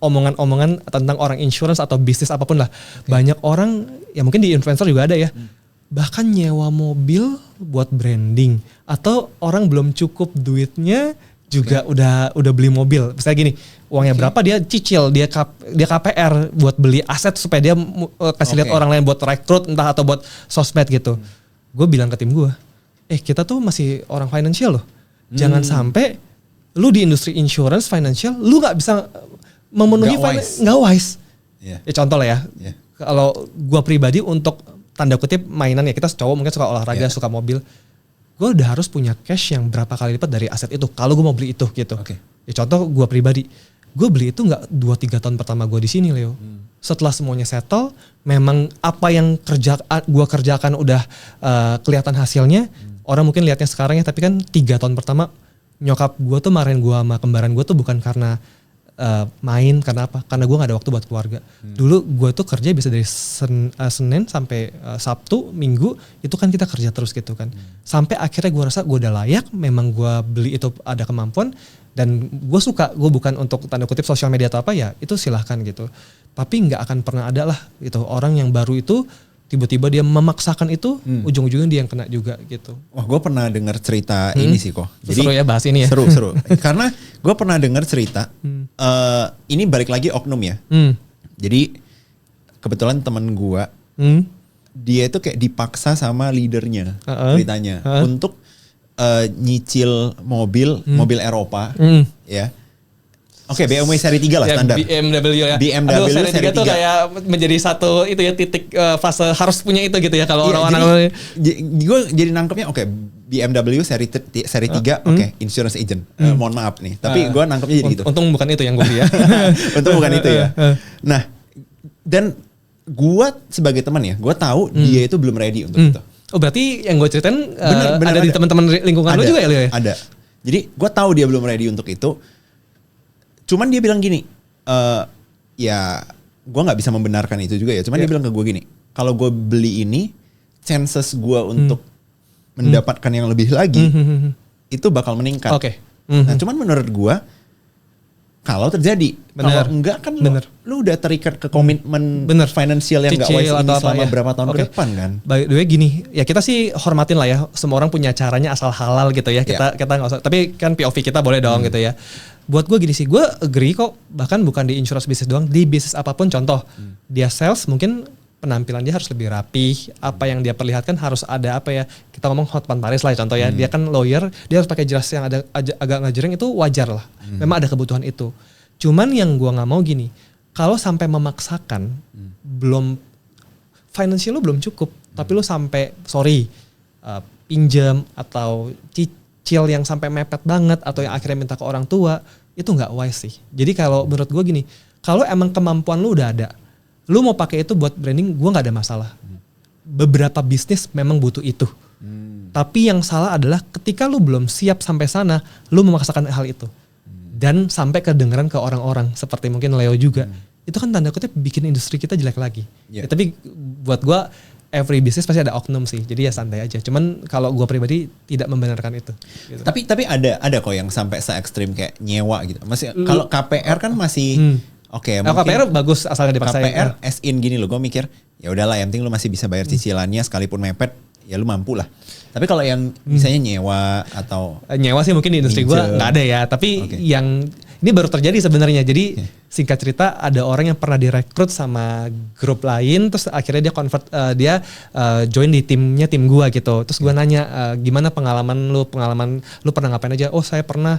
omongan-omongan tentang orang insurance atau bisnis apapun lah. Banyak orang, ya mungkin di influencer juga ada ya. Bahkan nyewa mobil buat branding. Atau orang belum cukup duitnya juga udah beli mobil. Misalnya gini, uangnya berapa dia cicil, dia KPR buat beli aset supaya dia kasih lihat orang lain buat rekrut entah atau buat sosmed gitu. Gue bilang ke tim gue, kita tuh masih orang financial loh. Jangan sampai lu di industri insurance financial lu nggak bisa memenuhi nggak wise. Ya contoh lah ya. Kalau gue pribadi untuk tanda kutip mainan ya, kita cowok mungkin suka olahraga, suka mobil. Gue udah harus punya cash yang berapa kali lipat dari aset itu kalau gue mau beli itu gitu. Ya contoh gue pribadi, gue beli itu nggak 2-3 tahun pertama gue di sini Leo. Setelah semuanya settle, memang apa yang gue kerjakan udah kelihatan hasilnya. Orang mungkin lihatnya sekarang ya, tapi kan 3 tahun pertama nyokap gue tuh marahin gue sama kembaran gue tuh bukan karena main, karena apa? Karena gue gak ada waktu buat keluarga. Dulu gue tuh kerja bisa dari Senin sampai Sabtu, Minggu, itu kan kita kerja terus gitu kan. Sampai akhirnya gue rasa gue udah layak, memang gue beli itu ada kemampuan, dan gue suka, gue bukan untuk tanda kutip sosial media atau apa ya, itu silahkan gitu. Tapi gak akan pernah ada lah gitu, orang yang baru itu tiba-tiba dia memaksakan itu, ujung-ujungnya dia yang kena juga gitu. Wah, gue pernah dengar cerita ini sih kok. Jadi seru ya bahas ini ya. Seru. Karena gue pernah dengar cerita, ini balik lagi oknum ya. Jadi kebetulan teman gue, dia itu kayak dipaksa sama leadernya ceritanya untuk nyicil mobil Eropa, ya. Oke, BMW seri 3 lah ya, standar. BMW ya. BMW seri 3 tuh kayak menjadi satu itu ya titik fase harus punya itu gitu ya kalau orang-orang. Gue jadi nangkepnya BMW seri 3, insurance agent. Mohon maaf nih, tapi gue nangkepnya jadi gitu. Untung bukan itu yang gue beli ya. Untung bukan itu ya. Nah, dan gue sebagai teman ya, gue tahu dia itu belum ready untuk itu. Oh berarti yang gue ceritain bener, ada di teman-teman lingkungan lu juga ya Leo ya? Ada. Jadi gue tahu dia belum ready untuk itu. Cuman dia bilang gini, ya gue gak bisa membenarkan itu juga ya. Cuman dia bilang ke gue gini, kalau gue beli ini, chances gue untuk mendapatkan yang lebih lagi, itu bakal meningkat. Nah cuman menurut gue, kalau terjadi. Kalau enggak kan lu udah terikat ke komitmen finansial yang gak wise ini selama berapa tahun ke depan kan. By the way gini, ya kita sih hormatin lah ya, semua orang punya caranya asal halal gitu ya. Kita nggak usah, tapi kan POV kita boleh dong gitu ya. Buat gue gini sih, gue agree kok, bahkan bukan di insurance bisnis doang, di bisnis apapun contoh, dia sales mungkin penampilan dia harus lebih rapi, apa yang dia perlihatkan harus ada apa ya, kita ngomong Hotman Paris lah contoh ya, dia kan lawyer, dia harus pakai jas yang agak ngejreng, itu wajar lah, memang ada kebutuhan itu. Cuman yang gue nggak mau gini, kalau sampai memaksakan, belum financial lu belum cukup, tapi lu sampai pinjam atau cicil yang sampai mepet banget atau yang akhirnya minta ke orang tua, itu nggak wise sih. Jadi kalau menurut gue gini, kalau emang kemampuan lu udah ada, lu mau pakai itu buat branding, gue nggak ada masalah. Beberapa bisnis memang butuh itu. Tapi yang salah adalah ketika lu belum siap sampai sana, lu memaksakan hal itu. Dan sampai kedengeran ke orang-orang, seperti mungkin Leo juga. Itu kan tanda kutip bikin industri kita jelek lagi. Ya, tapi buat gue, every business pasti ada oknum sih. Jadi ya santai aja. Cuman kalau gue pribadi tidak membenarkan itu. Gitu. Tapi ada kok yang sampai se-ekstrim kayak nyewa gitu. Masih kalau KPR kan masih oke, KPR bagus asalnya dipaksain. KPR as in gini loh, gue mikir ya udahlah, yang penting lu masih bisa bayar cicilannya sekalipun mepet, ya lu mampu lah. Tapi kalau yang misalnya nyewa atau nyewa sih mungkin di industri gue nggak ada ya. Tapi yang ini baru terjadi sebenarnya. Jadi singkat cerita, ada orang yang pernah direkrut sama grup lain, terus akhirnya dia convert, dia join di tim gue gitu. Terus gue nanya, gimana pengalaman lu pernah ngapain aja? Oh saya pernah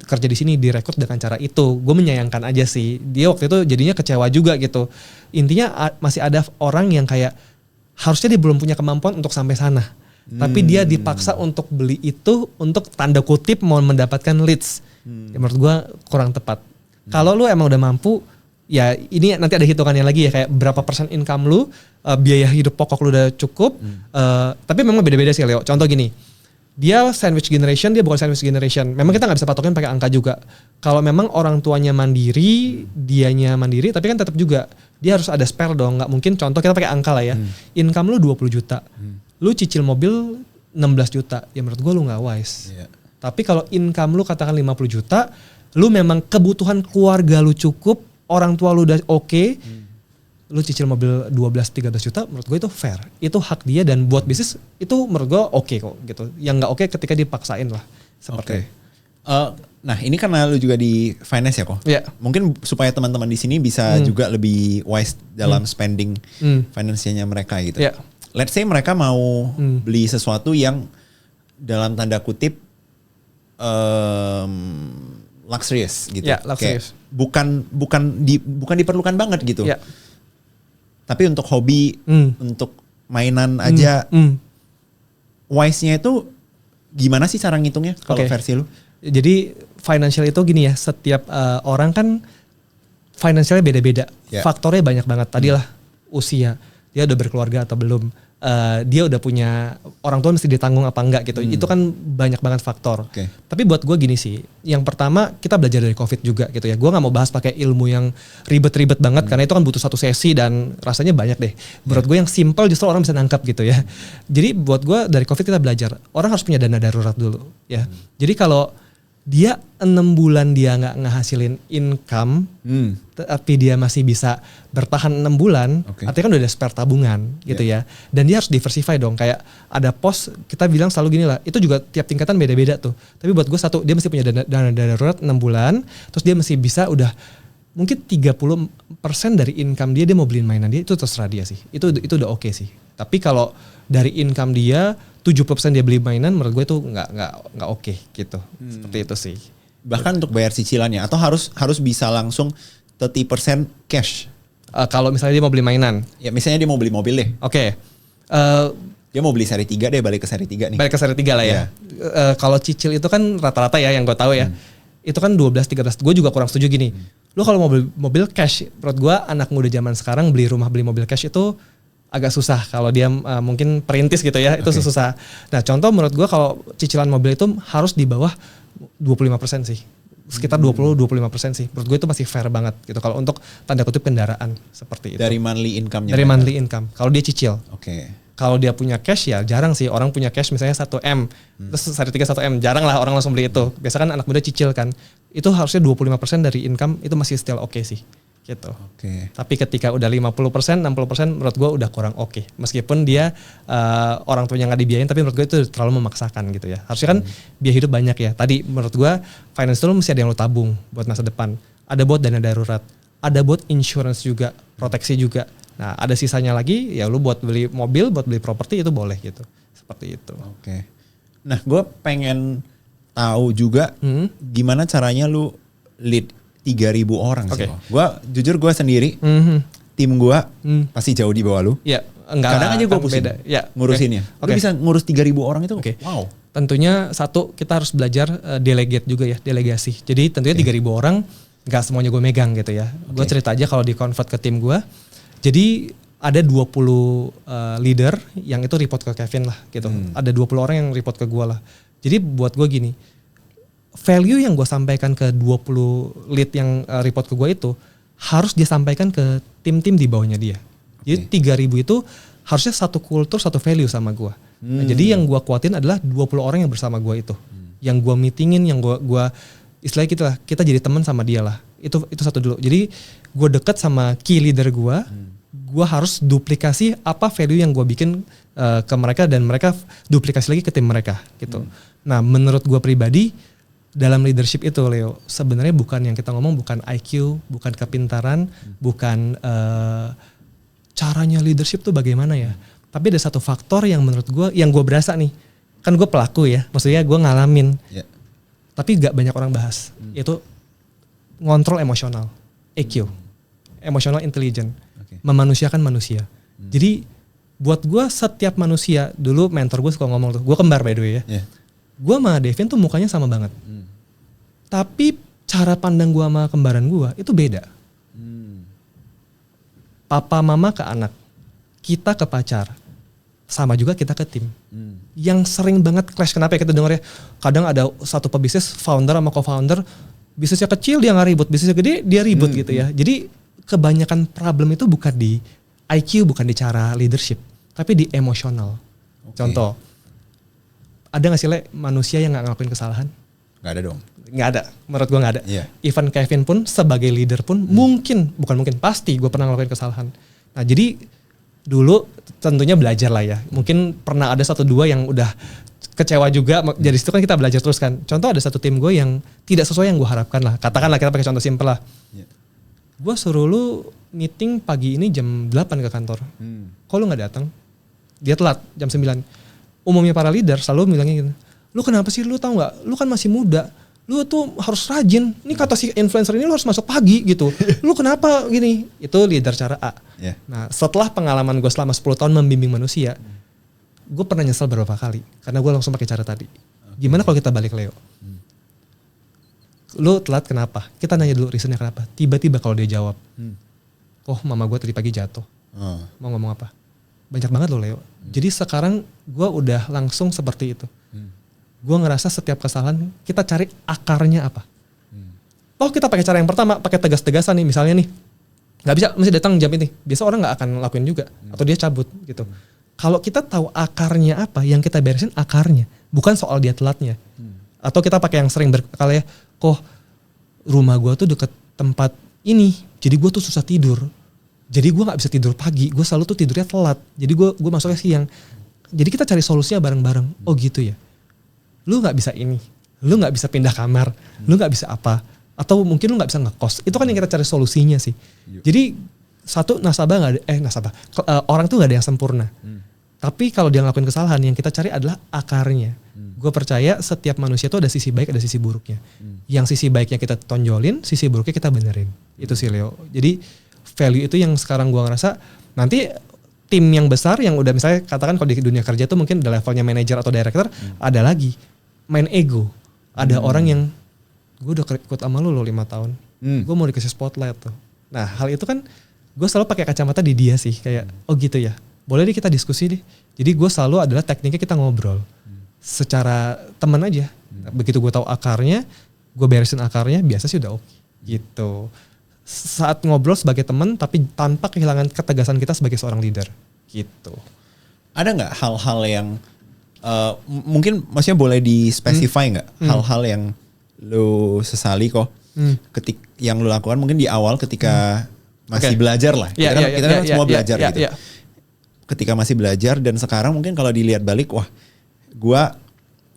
kerja di sini, direkrut dengan cara itu. Gue menyayangkan aja sih. Dia waktu itu jadinya kecewa juga gitu. Intinya masih ada orang yang kayak harusnya dia belum punya kemampuan untuk sampai sana. Tapi dia dipaksa untuk beli itu untuk tanda kutip mau mendapatkan leads. Ya, menurut gue kurang tepat. Kalau lu emang udah mampu, ya ini nanti ada hitungannya lagi ya, kayak berapa persen income lu, biaya hidup pokok lu udah cukup. Tapi memang beda-beda sih Leo. Contoh gini, dia sandwich generation, dia bukan sandwich generation. Memang kita gak bisa patokin pakai angka juga. Kalau memang orang tuanya mandiri, dianya mandiri, tapi kan tetap juga dia harus ada spare dong. Gak mungkin contoh kita pakai angka lah ya. Income lu 20 juta. Lu cicil mobil 16 juta. Ya menurut gue lu gak wise. Tapi kalau income lu katakan 50 juta, lu memang kebutuhan keluarga lu cukup, orang tua lu udah oke, lu cicil mobil 12-13 juta, menurut gue itu fair. Itu hak dia, dan buat bisnis itu menurut gue oke kok gitu. Yang gak oke ketika dipaksain lah. Seperti nah ini karena lu juga di finance ya kok. Mungkin supaya teman-teman di sini bisa juga lebih wise dalam spending finansialnya mereka gitu. Let's say mereka mau beli sesuatu yang dalam tanda kutip luxurious gitu. Luxurious. Kayak bukan diperlukan banget gitu. Tapi untuk hobi, untuk mainan aja, wise-nya itu gimana sih cara ngitungnya kalau versi lu? Jadi financial itu gini ya, setiap orang kan financialnya beda-beda. Faktornya banyak banget. Tadilah usia, dia udah berkeluarga atau belum. Dia udah punya orang tua mesti ditanggung apa enggak gitu. Itu kan banyak banget faktor. Tapi buat gue gini sih, yang pertama kita belajar dari COVID juga gitu ya. Gue gak mau bahas pakai ilmu yang ribet-ribet banget karena itu kan butuh satu sesi dan rasanya banyak deh. Menurut gue yang simple justru orang bisa nangkap gitu ya. Jadi buat gue dari COVID kita belajar, orang harus punya dana darurat dulu ya. Jadi kalau dia 6 bulan dia gak ngehasilin income, tapi dia masih bisa bertahan 6 bulan, artinya kan udah ada spare tabungan gitu ya. Dan dia harus diversify dong, kayak ada pos, kita bilang selalu gini lah, itu juga tiap tingkatan beda-beda tuh. Tapi buat gue satu, dia mesti punya dana darurat 6 bulan, terus dia masih bisa udah mungkin 30% dari income dia mau beliin mainan dia, itu terserah dia sih. Itu udah oke sih. Tapi kalau dari income dia 70% dia beli mainan, menurut gue itu nggak oke gitu. Seperti itu sih. Bahkan untuk bayar cicilannya, atau harus bisa langsung 30% cash. Kalau misalnya dia mau beli mainan. Ya misalnya dia mau beli mobil deh. Dia mau beli seri 3 deh, balik ke seri 3 nih. Balik ke seri 3 lah ya. Kalau cicil itu kan rata-rata ya yang gue tahu ya. Itu kan 12-13. Gue juga kurang setuju gini. Lu kalau mau beli mobil cash, menurut gue anak muda zaman sekarang beli rumah, beli mobil cash itu agak susah. Kalau dia mungkin perintis gitu ya, itu susah. Nah contoh menurut gue kalau cicilan mobil itu harus di bawah 25% sih. Sekitar 20-25% sih. Menurut gue itu masih fair banget gitu. Kalau untuk tanda kutip kendaraan seperti itu. Dari monthly income-nya? Dari monthly income. Kalau dia cicil. Kalau dia punya cash ya jarang sih. Orang punya cash misalnya 1M. Terus seri 3 1M. Jarang lah orang langsung beli itu. Biasa kan anak muda cicil kan. itu harusnya 25% dari income itu masih still oke sih gitu. Tapi ketika udah 50%, 60% menurut gue udah kurang oke. Meskipun dia orang tuanya nggak dibiayain, tapi menurut gue itu terlalu memaksakan gitu ya. Harusnya kan biaya hidup banyak ya. Tadi menurut gue finance itu mesti ada yang lo tabung buat masa depan. Ada buat dana darurat, ada buat insurance juga, proteksi juga. Nah ada sisanya lagi ya lu buat beli mobil, buat beli properti itu boleh gitu. Seperti itu. Nah gue pengen tahu juga gimana caranya lu lead 3.000 orang sih. Jujur gue sendiri, tim gue pasti jauh di bawah lu. Ya, kadang aja gue pusing ngurusinnya. Lu bisa ngurus 3.000 orang itu? Wow. Tentunya satu, kita harus belajar delegate juga ya, delegasi. Jadi tentunya 3.000 orang, gak semuanya gue megang gitu ya. Gue cerita aja kalau di convert ke tim gue. Jadi ada 20 leader yang itu report ke Kevin lah gitu. Ada 20 orang yang report ke gue lah. Jadi buat gue gini, value yang gue sampaikan ke 20 lead yang report ke gue itu harus dia sampaikan ke tim-tim di bawahnya dia. Jadi 3.000 itu harusnya satu kultur, satu value sama gue. Nah, jadi yang gue kuatin adalah 20 orang yang bersama gue itu. Yang gue meetingin, yang gue istilahnya kita jadi teman sama dia lah. Itu satu dulu. Jadi gue deket sama key leader gue. Gue harus duplikasi apa value yang gue bikin ke mereka dan mereka duplikasi lagi ke tim mereka gitu. Nah menurut gue pribadi, dalam leadership itu Leo, sebenarnya bukan yang kita ngomong bukan IQ, bukan kepintaran, bukan caranya leadership tuh bagaimana ya. Tapi ada satu faktor yang menurut gue, yang gue berasa nih, kan gue pelaku ya, maksudnya gue ngalamin, tapi gak banyak orang bahas, yaitu ngontrol emosional, EQ, emotional intelligence, memanusiakan manusia. Jadi buat gue setiap manusia, dulu mentor gue suka ngomong tuh, gue kembar by the way ya, gue sama Devin tuh mukanya sama banget. Tapi cara pandang gue sama kembaran gue itu beda. Papa mama ke anak, kita ke pacar, sama juga kita ke tim. Yang sering banget clash, kenapa ya kita dengar ya, kadang ada satu pebisnis founder sama co-founder, bisnisnya kecil dia gak ribut, bisnisnya gede dia ribut gitu ya. Jadi kebanyakan problem itu bukan di IQ, bukan di cara leadership, tapi di emosional. Contoh, ada gak sih manusia yang gak ngelakuin kesalahan? Gak ada dong. Gak ada, menurut gue gak ada. Even Kevin pun sebagai leader pun pasti gue pernah ngelakuin kesalahan. Nah jadi dulu tentunya belajar lah ya. Mungkin pernah ada 1-2 yang udah kecewa juga. Jadi situ kan kita belajar terus kan. Contoh ada satu tim gue yang tidak sesuai yang gue harapkan lah. Katakanlah kita pakai contoh simpel lah. Gue suruh lu meeting pagi ini jam 8 ke kantor. Kok lu gak datang? Dia telat jam 9. Umumnya para leader selalu bilangnya gitu, lu kenapa sih, lu tahu nggak, lu kan masih muda, lu tuh harus rajin, ini kata si influencer ini lu harus masuk pagi gitu, lu kenapa gini, itu leader cara A. Nah setelah pengalaman gue selama 10 tahun membimbing manusia, gue pernah nyesel beberapa kali, karena gue langsung pakai cara tadi. Gimana kalau kita balik Leo, lu telat kenapa, kita nanya dulu reasonnya kenapa, tiba-tiba kalau dia jawab, oh mama gue tadi pagi jatuh, mau ngomong apa? Banyak banget loh Leo. Jadi sekarang gue udah langsung seperti itu. Gue ngerasa setiap kesalahan kita cari akarnya apa. Oh kita pakai cara yang pertama, pakai tegas-tegasan nih misalnya nih. Gak bisa mesti datang jam ini. Biasa orang gak akan lakuin juga. Atau dia cabut gitu. Kalau kita tahu akarnya apa, yang kita beresin akarnya. Bukan soal dia telatnya. Atau kita pakai yang sering berkali ya. Kok rumah gue tuh deket tempat ini. Jadi gue tuh susah tidur. Jadi gue gak bisa tidur pagi, gue selalu tuh tidurnya telat. Jadi gue masuknya siang. Jadi kita cari solusinya bareng-bareng. Oh gitu ya. Lu gak bisa ini. Lu gak bisa pindah kamar. Lu gak bisa apa. Atau mungkin lu gak bisa ngekos. Itu kan yang kita cari solusinya sih. Jadi satu orang tuh gak ada yang sempurna. Tapi kalau dia ngelakuin kesalahan, yang kita cari adalah akarnya. Gue percaya setiap manusia tuh ada sisi baik, ada sisi buruknya. Yang sisi baiknya kita tonjolin, sisi buruknya kita benerin. Itu sih Leo. Jadi value itu yang sekarang gue ngerasa nanti tim yang besar yang udah misalnya katakan kalau di dunia kerja tuh mungkin ada levelnya manager atau director, ada lagi main ego. Ada orang yang gue udah ikut sama lu 5 tahun, gue mau dikasih spotlight tuh. Nah hal itu kan gue selalu pakai kacamata di dia sih, kayak oh gitu ya, boleh deh kita diskusi deh. Jadi gue selalu adalah tekniknya kita ngobrol secara teman aja. Begitu gue tahu akarnya, gue beresin akarnya, biasa sih udah oke gitu. Saat ngobrol sebagai teman tapi tanpa kehilangan ketegasan kita sebagai seorang leader gitu. Ada nggak hal-hal yang mungkin maksudnya boleh di specify nggak hal-hal yang lu sesali kok. Yang lu lakukan mungkin di awal ketika masih belajar lah. Kita kan semua belajar gitu. Ketika masih belajar dan sekarang mungkin kalau dilihat balik, wah gua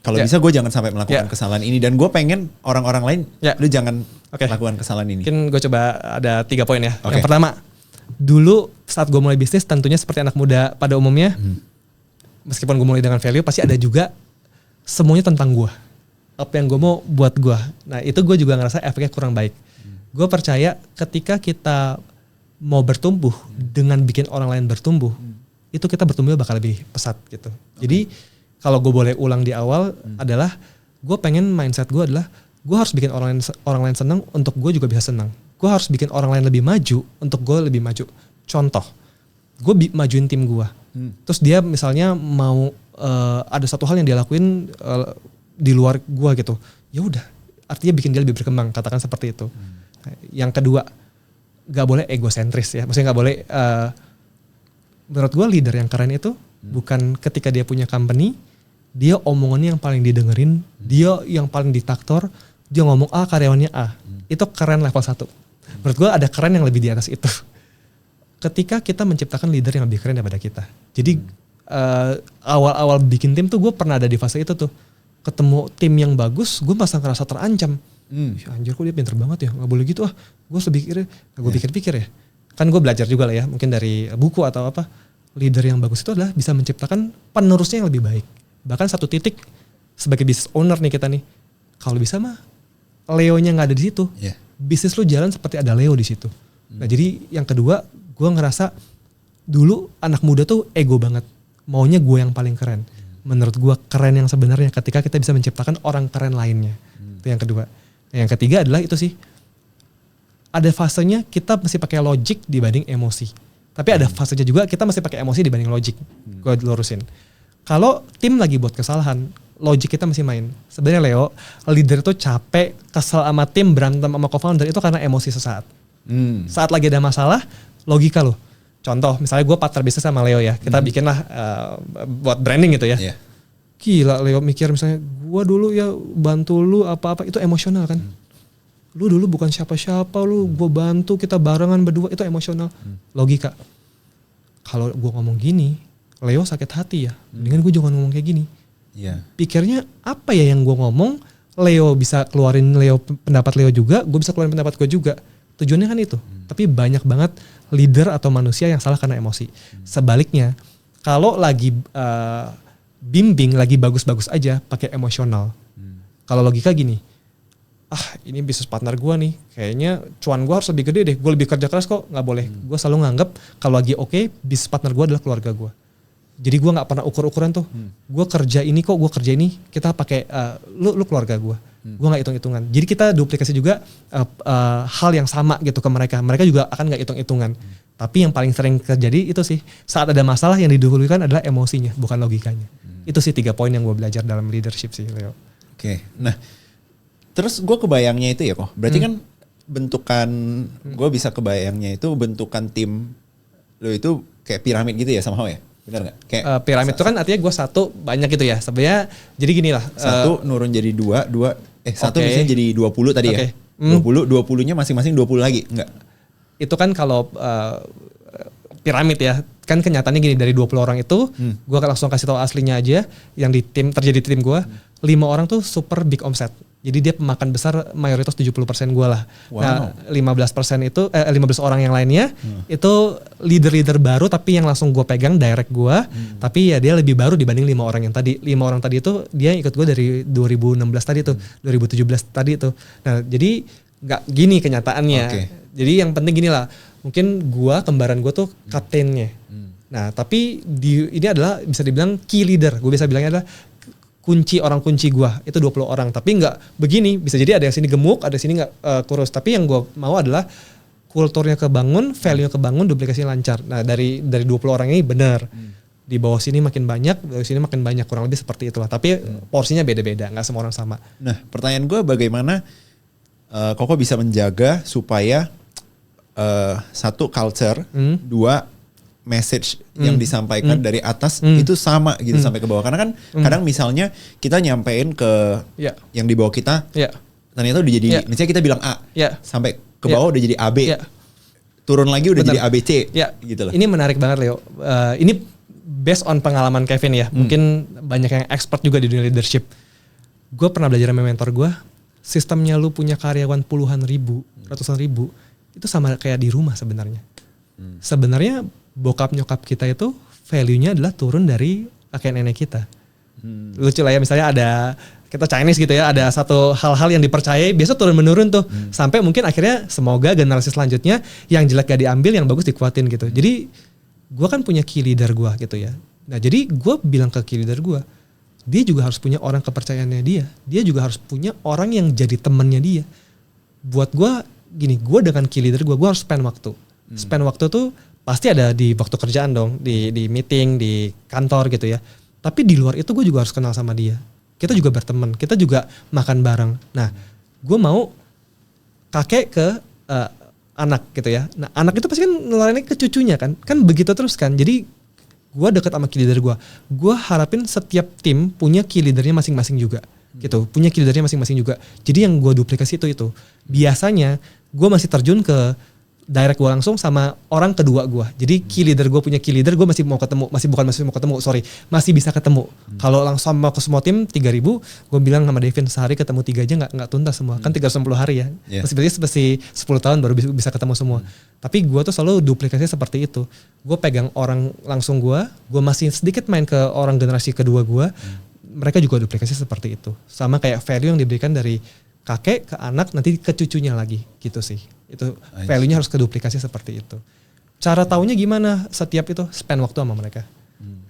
kalau bisa gue jangan sampai melakukan kesalahan ini. Dan gue pengen orang-orang lain, lu jangan lakukan kesalahan ini. Mungkin gue coba ada 3 poin ya. Yang pertama, dulu saat gue mulai bisnis tentunya seperti anak muda pada umumnya, meskipun gue mulai dengan value, pasti ada juga semuanya tentang gue. Apa yang gue mau buat gue. Nah itu gue juga ngerasa efeknya kurang baik. Gue percaya ketika kita mau bertumbuh dengan bikin orang lain bertumbuh, itu kita bertumbuh bakal lebih pesat gitu. Jadi kalau gue boleh ulang di awal adalah gue pengen mindset gue adalah gue harus bikin orang lain senang untuk gue juga bisa senang. Gue harus bikin orang lain lebih maju untuk gue lebih maju. Contoh, gue majuin tim gue. Terus dia misalnya mau ada satu hal yang dia lakuin di luar gue gitu. Ya udah, artinya bikin dia lebih berkembang. Katakan seperti itu. Yang kedua, gak boleh egosentris ya. Maksudnya gak boleh. Menurut gue leader yang keren itu bukan ketika dia punya company, dia omongannya yang paling didengerin, dia yang paling ditaktor, dia ngomong A, karyawannya A. Itu keren level 1. Menurut gue ada keren yang lebih di atas itu. Ketika kita menciptakan leader yang lebih keren daripada kita. Jadi awal-awal bikin tim tuh gue pernah ada di fase itu tuh. Ketemu tim yang bagus, gue masa ngerasa terancam. Ya, anjir kok dia pinter banget ya, gak boleh gitu ah. Gue pikir-pikir ya. Kan gue belajar juga lah ya, mungkin dari buku atau apa. Leader yang bagus itu adalah bisa menciptakan penerusnya yang lebih baik. Bahkan satu titik sebagai business owner nih kita nih, kalau bisa mah Leo-nya nggak ada di situ, bisnis lu jalan seperti ada Leo di situ. Nah jadi yang kedua, gue ngerasa dulu anak muda tuh ego banget, maunya gue yang paling keren. Menurut gue keren yang sebenarnya ketika kita bisa menciptakan orang keren lainnya. Itu yang kedua. Nah, yang ketiga adalah itu sih, ada fasenya kita mesti pakai logic dibanding emosi. Tapi ada fasenya juga kita mesti pakai emosi dibanding logic. Gue lurusin. Kalau tim lagi buat kesalahan, logic kita mesti main. Sebenarnya Leo, leader tuh capek, kesel sama tim, berantem sama co-founder itu karena emosi sesaat. Saat lagi ada masalah, logika loh. Contoh, misalnya gue partner bisnis sama Leo ya, kita bikinlah buat branding gitu ya. Gila Leo mikir misalnya, gue dulu ya bantu lu apa-apa, itu emosional kan. Lu dulu bukan siapa-siapa, lu gue bantu, kita barengan berdua, itu emosional. Logika. Kalau gue ngomong gini, Leo sakit hati ya, dengan gue jangan ngomong kayak gini. Pikirnya apa ya yang gue ngomong, Leo bisa keluarin pendapat Leo juga, gue bisa keluarin pendapat gue juga. Tujuannya kan itu. Tapi banyak banget leader atau manusia yang salah karena emosi. Sebaliknya, kalau lagi bimbing, lagi bagus-bagus aja, pakai emosional. Kalau logika gini, ini bisnis partner gue nih, kayaknya cuan gue harus lebih gede deh, gue lebih kerja keras kok, gak boleh. Gue selalu nganggap kalau lagi oke, bisnis partner gue adalah keluarga gue. Jadi gue gak pernah ukur-ukuran tuh, gue kerja ini kok, gue kerja ini, kita pakai, lu keluarga gue gak hitung-hitungan. Jadi kita duplikasi juga hal yang sama gitu ke mereka juga akan gak hitung-hitungan. Tapi yang paling sering terjadi itu sih, saat ada masalah yang didahulukan adalah emosinya, bukan logikanya. Itu sih 3 poin yang gue belajar dalam leadership sih, Leo. Oke, nah terus gue kebayangnya itu ya kok, berarti kan bentukan, gue bisa kebayangnya itu bentukan tim lo itu kayak piramid gitu ya somehow ya, benar gak? Kayak piramid itu kan artinya gue satu banyak gitu ya, sebenarnya jadi gini lah. Satu nurun jadi satu misalnya jadi 20 tadi ya, 20-nya masing-masing 20 lagi, enggak? Itu kan kalau piramid ya, kan kenyataannya gini, dari 20 orang itu, gue langsung kasih tahu aslinya aja, yang terjadi di tim gue, 5 orang tuh super big omset. Jadi dia pemakan besar mayoritas 70% gue lah. Wow. Nah 15% itu, 15 orang yang lainnya, itu leader-leader baru tapi yang langsung gue pegang direct gue. Tapi ya dia lebih baru dibanding 5 orang yang tadi. 5 orang tadi itu dia ikut gue dari 2016 tadi tuh, 2017 tadi tuh. Nah jadi gak gini kenyataannya. Jadi yang penting gini lah, mungkin gue, kembaran gue tuh kaptennya. Nah tapi ini adalah bisa dibilang key leader. Gue bisa bilangnya adalah orang kunci gue itu 20 orang, tapi nggak begini, bisa jadi ada yang sini gemuk, ada yang sini nggak kurus, tapi yang gue mau adalah kulturnya kebangun, value-nya kebangun, duplikasinya lancar. Nah dari 20 orang ini benar, di bawah sini makin banyak, dari sini makin banyak, kurang lebih seperti itulah, tapi porsinya beda-beda, nggak semua orang sama. Nah pertanyaan gue, bagaimana Koko bisa menjaga supaya satu culture, dua message yang disampaikan dari atas itu sama gitu sampai ke bawah, karena kan kadang misalnya kita nyampein ke yang di bawah kita, ternyata udah jadi, misalnya kita bilang A, sampai ke bawah udah jadi AB, turun lagi udah jadi ABC, gitu loh. Ini menarik banget Leo. Ini based on pengalaman Kevin ya. Mungkin banyak yang expert juga di dunia leadership. Gue pernah belajar sama mentor gue, sistemnya lu punya karyawan puluhan ribu, ratusan ribu, itu sama kayak di rumah sebenarnya. Sebenarnya bokap nyokap kita itu value-nya adalah turun dari kakek nenek kita. Lucu lah ya, misalnya ada kita Chinese gitu ya, ada satu hal-hal yang dipercayai biasa turun menurun tuh, sampai mungkin akhirnya semoga generasi selanjutnya yang jelek gak diambil, yang bagus dikuatin gitu. Jadi gue kan punya key leader gue gitu ya. Nah jadi gue bilang ke key leader gue, dia juga harus punya orang kepercayaannya dia juga harus punya orang yang jadi temennya dia. Buat gue gini, gue dengan key leader gue harus spend waktu. Spend waktu tuh pasti ada di waktu kerjaan dong, di meeting, di kantor gitu ya. Tapi di luar itu gue juga harus kenal sama dia. Kita juga berteman, kita juga makan bareng. Nah, gue mau kakek ke anak gitu ya. Nah, anak itu pasti kan nularinnya ke cucunya kan. Kan begitu terus kan. Jadi gue deket sama key leader gue. Gue harapin setiap tim punya key leadernya masing-masing juga. Gitu, punya key leadernya masing-masing juga. Jadi yang gue duplikasi itu. Biasanya gue masih terjun ke direct gue langsung sama orang kedua gue. Jadi key leader gue punya key leader, gue masih mau ketemu, masih bisa ketemu. Kalau langsung sama ke semua tim 3.000, gue bilang sama Devin sehari ketemu 3 aja nggak tuntas semua. Kan 360 hari ya. Masih 10 tahun baru bisa ketemu semua. Tapi gue tuh selalu duplikasinya seperti itu. Gue pegang orang langsung gue masih sedikit main ke orang generasi kedua gue. Mereka juga duplikasi seperti itu. Sama kayak value yang diberikan dari kakek ke anak, nanti ke cucunya lagi gitu sih. Itu value-nya harus keduplikasi seperti itu. Cara taunya gimana? Setiap itu spend waktu sama mereka.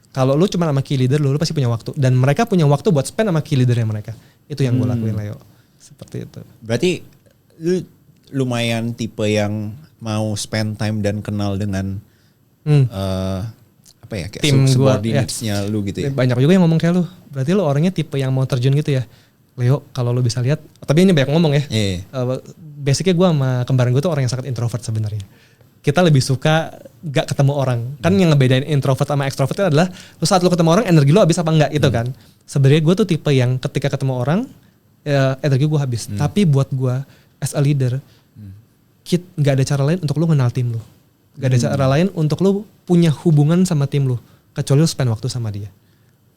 Kalau lu cuma sama key leader, lu pasti punya waktu. Dan mereka punya waktu buat spend sama key leadernya mereka. Itu yang gue lakuin Leo. Seperti itu. Berarti lu lumayan tipe yang mau spend time dan kenal dengan apa ya, kayak tim subordinates-nya lu gitu ya. Banyak juga yang ngomong kayak lu. Berarti lu orangnya tipe yang mau terjun gitu ya. Leo, kalau lu bisa lihat, tapi ini banyak ngomong ya. Basicnya gue sama kembaran gue tuh orang yang sangat introvert sebenarnya. Kita lebih suka gak ketemu orang. Kan yang ngebedain introvert sama extrovert itu adalah lu saat lu ketemu orang energi lu habis apa enggak itu kan. Sebenarnya gue tuh tipe yang ketika ketemu orang energi gue habis. Tapi buat gue as a leader, gak ada cara lain untuk lu kenal tim lu. Gak ada cara lain untuk lu punya hubungan sama tim lu. Kecuali lu spend waktu sama dia.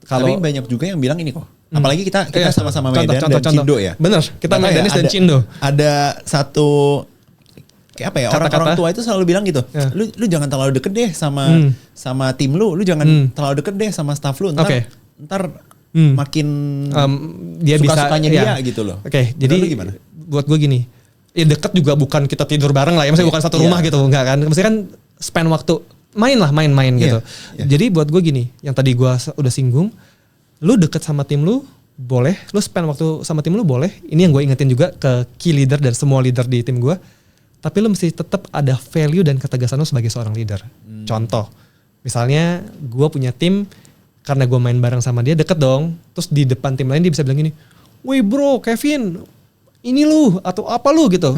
Tapi banyak juga yang bilang ini kok. Apalagi kita sama-sama Medan dan Cindo ya. Bener, kita Medanis dan Cindo. Ada satu kayak apa ya, orang-orang tua itu selalu bilang gitu. Lu jangan terlalu deket deh sama tim lu jangan terlalu deket deh sama staff lu. Ntar makin dia suka-sukanya dia gitu loh. Jadi gimana? Buat gue gini. Ya deket juga bukan kita tidur bareng lah ya. Maksudnya bukan satu rumah gitu, enggak kan. Maksudnya kan spend waktu main gitu. Jadi buat gue gini, yang tadi gue udah singgung, lu deket sama tim lu boleh, lu spend waktu sama tim lu boleh. Ini yang gue ingetin juga ke key leader dan semua leader di tim gue. Tapi lu mesti tetap ada value dan ketegasan lu sebagai seorang leader. Contoh, misalnya gue punya tim, karena gue main bareng sama dia, deket dong. Terus di depan tim lain dia bisa bilang gini, "Woi bro, Kevin, ini lu atau apa lu gitu."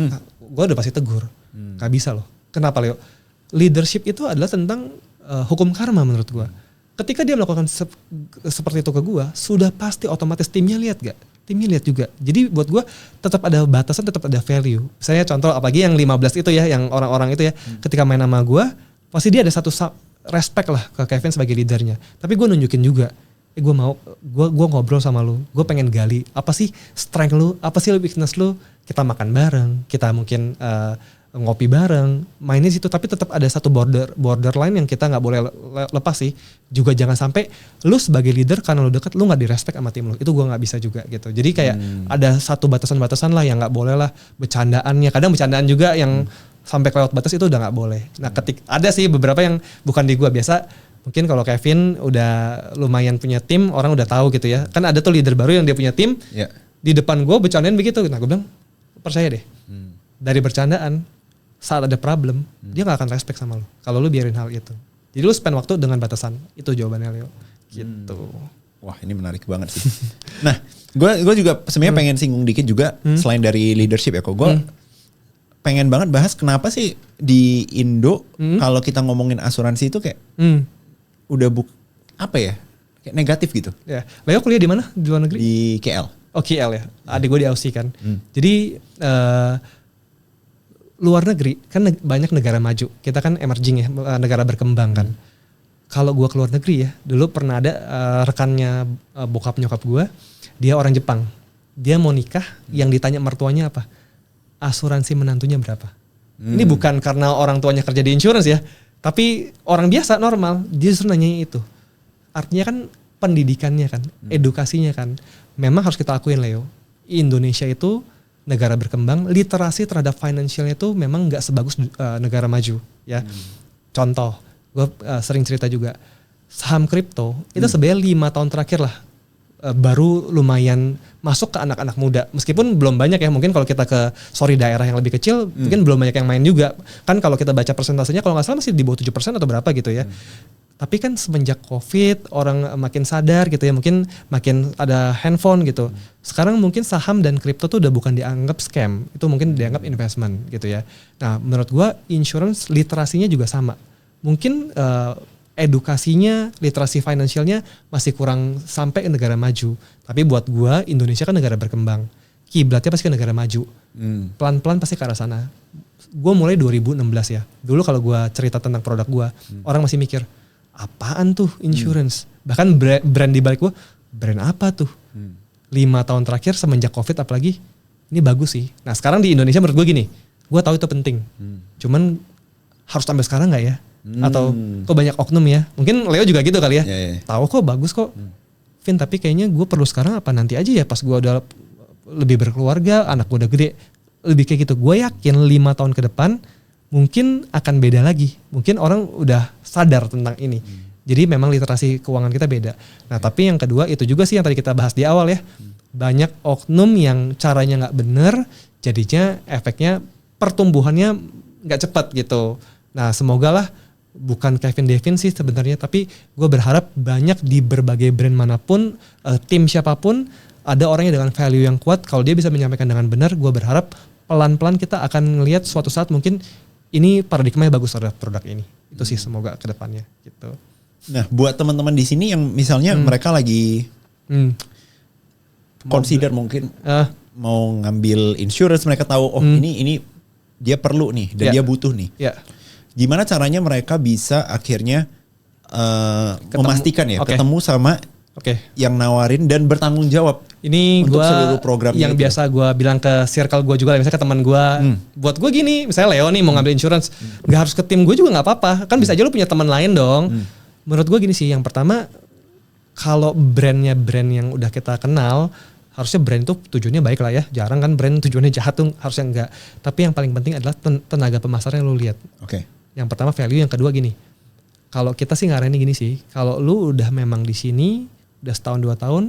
Gue udah pasti tegur. Gak bisa loh. Kenapa Leo? Leadership itu adalah tentang hukum karma menurut gue. Ketika dia melakukan seperti itu ke gue, sudah pasti otomatis timnya lihat gak? Timnya lihat juga. Jadi buat gue tetap ada batasan, tetap ada value. Misalnya contoh apalagi yang 15 itu ya, yang orang-orang itu ya, ketika main sama gue, pasti dia ada satu respect lah ke Kevin sebagai leadernya. Tapi gue nunjukin juga, gue ngobrol sama lu, gue pengen gali apa sih strength lu, apa sih weakness lu, kita makan bareng, kita mungkin ngopi bareng, mainnya situ, tapi tetap ada satu borderline yang kita nggak boleh lepas sih. Juga jangan sampai lu sebagai leader karena lu deket, lu nggak direspect sama tim lu, itu gue nggak bisa juga gitu. Jadi kayak ada satu batasan-batasan lah yang nggak boleh lah, bercandaannya, kadang bercandaan juga yang sampai kelewat batas itu udah nggak boleh. Nah ada sih beberapa yang bukan di gue, biasa mungkin kalau Kevin udah lumayan punya tim, orang udah tahu gitu ya. Kan ada tuh leader baru yang dia punya tim, di depan gue bercandain begitu. Nah gue bilang, percaya deh, dari bercandaan saat ada problem, dia gak akan respect sama lo kalau lu biarin hal itu. Jadi lu spend waktu dengan batasan. Itu jawabannya Leo. Gitu. Wah ini menarik banget sih. Nah gue juga sebenarnya pengen singgung dikit juga selain dari leadership ya kok. Gue pengen banget bahas kenapa sih di Indo kalau kita ngomongin asuransi itu kayak apa ya, kayak negatif gitu. Ya. Leo kuliah di mana? Di luar negeri? Di KL. OKL ya, adik gue di Aussie kan. Jadi luar negeri kan banyak negara maju, kita kan emerging ya, negara berkembang kan. Kalau gue keluar negeri ya, dulu pernah ada rekannya bokap nyokap gue, dia orang Jepang, dia mau nikah, yang ditanya mertuanya apa? Asuransi menantunya berapa? Ini bukan karena orang tuanya kerja di insurance ya, tapi orang biasa normal, dia justru nanya itu. Artinya kan pendidikannya kan, edukasinya kan, memang harus kita akuin Leo, Indonesia itu negara berkembang, literasi terhadap financialnya itu memang nggak sebagus negara maju ya. Contoh, gue sering cerita juga, saham kripto itu sebenarnya 5 tahun terakhir lah baru lumayan masuk ke anak-anak muda. Meskipun belum banyak ya, mungkin kalau kita ke daerah yang lebih kecil mungkin belum banyak yang main juga. Kan kalau kita baca persentasenya kalau nggak salah masih di bawah 7% atau berapa gitu ya. Tapi kan semenjak COVID orang makin sadar gitu ya, mungkin makin ada handphone gitu. Sekarang mungkin saham dan kripto tuh udah bukan dianggap scam, itu mungkin dianggap investment gitu ya. Nah menurut gua insurance literasinya juga sama. Mungkin edukasinya, literasi finansialnya masih kurang sampai ke negara maju. Tapi buat gua Indonesia kan negara berkembang, kiblatnya pasti ke negara maju. Pelan-pelan pasti ke arah sana. Gua mulai 2016 ya. Dulu kalau gua cerita tentang produk gua, orang masih mikir, apaan tuh insurance? Bahkan brand di balik gue, brand apa tuh? 5 tahun terakhir semenjak COVID apalagi, ini bagus sih. Nah sekarang di Indonesia menurut gue gini, gue tahu itu penting. Cuman harus ambil sekarang gak ya? Atau kok banyak oknum ya? Mungkin Leo juga gitu kali ya. Tahu kok bagus kok. Vin tapi kayaknya gue perlu sekarang apa nanti aja ya pas gue udah lebih berkeluarga, anak gue udah gede. Lebih kayak gitu. Gue yakin 5 tahun ke depan mungkin akan beda lagi. Mungkin orang udah sadar tentang ini. Jadi memang literasi keuangan kita beda. Nah tapi yang kedua itu juga sih yang tadi kita bahas di awal ya. Banyak oknum yang caranya gak bener, jadinya efeknya pertumbuhannya gak cepat gitu. Nah semoga lah, bukan Kevin Devin sih sebenarnya, tapi gue berharap banyak di berbagai brand manapun, tim siapapun, ada orang yang dengan value yang kuat, kalau dia bisa menyampaikan dengan benar, gue berharap pelan-pelan kita akan ngelihat suatu saat mungkin ini paradigmanya bagus terhadap produk ini. Itu sih semoga ke depannya gitu. Nah, buat teman-teman di sini yang misalnya mereka lagi consider mungkin mau ngambil insurance, mereka tahu ini dia perlu nih dan dia butuh nih. Gimana caranya mereka bisa akhirnya memastikan ya ketemu sama yang nawarin dan bertanggung jawab. Ini untuk gua seluruh programnya yang itu. biasa gue bilang ke circle gue juga, misalnya ke teman gue, buat gue gini, misalnya Leo nih mau ngambil insurance, gak harus ke tim gue juga gak apa-apa, kan bisa aja lu punya teman lain dong. Menurut gue gini sih, yang pertama kalau brandnya brand yang udah kita kenal, harusnya brand itu tujuannya baik lah ya, jarang kan brand tujuannya jahat tuh, harusnya enggak. Tapi yang paling penting adalah tenaga pemasaran yang lu lihat. Yang pertama value, yang kedua gini, kalau kita sih ngarahin gini sih, kalau lu udah memang di sini udah setahun 2 tahun,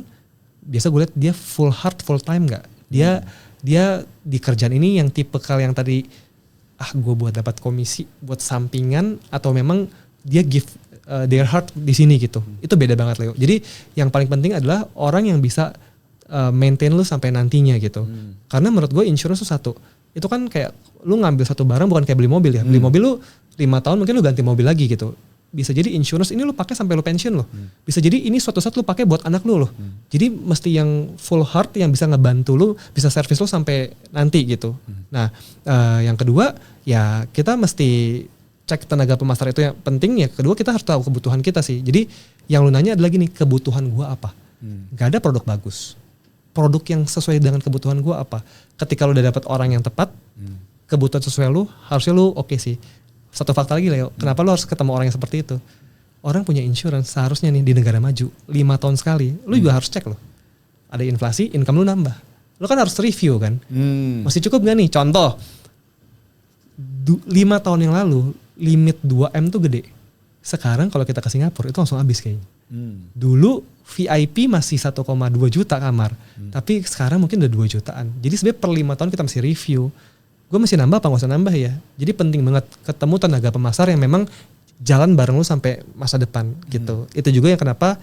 biasa gue lihat dia full heart full time nggak, dia di kerjaan ini yang tipe kal yang tadi gue buat dapat komisi buat sampingan, atau memang dia give their heart di sini gitu. Itu beda banget Leo. Jadi yang paling penting adalah orang yang bisa maintain lu sampai nantinya gitu. Karena menurut gue insurance itu satu, itu kan kayak lu ngambil satu barang bukan kayak beli mobil ya. Beli mobil lu 5 tahun mungkin lu ganti mobil lagi gitu. Bisa jadi insurance ini lu pakai sampai lu pensiun loh. Bisa jadi ini suatu saat lu pakai buat anak lu loh. Jadi mesti yang full heart yang bisa ngebantu lu, bisa service lu sampai nanti gitu. Nah, yang kedua ya kita mesti cek tenaga pemasaran itu yang penting ya. Kedua kita harus tahu kebutuhan kita sih. Jadi yang lu nanya adalah gini, kebutuhan gua apa? Gak ada produk bagus. Produk yang sesuai dengan kebutuhan gua apa? Ketika lu udah dapat orang yang tepat, kebutuhan sesuai lu, harusnya lu oke sih. Satu fakta lagi Leo, kenapa lu harus ketemu orang yang seperti itu? Orang punya insurance seharusnya nih di negara maju 5 tahun sekali, lu juga harus cek loh. Ada inflasi, income lu nambah. Lu kan harus review kan. Masih cukup gak nih? Contoh, 5 tahun yang lalu limit 2M tuh gede. Sekarang kalau kita ke Singapura itu langsung habis kayaknya. Dulu VIP masih 1,2 juta kamar, tapi sekarang mungkin udah 2 jutaan. Jadi sebenarnya per 5 tahun kita mesti review. Gue mesti nambah apa gak usah nambah ya. Jadi penting banget ketemu tenaga pemasar yang memang jalan bareng lu sampai masa depan gitu. Itu juga yang kenapa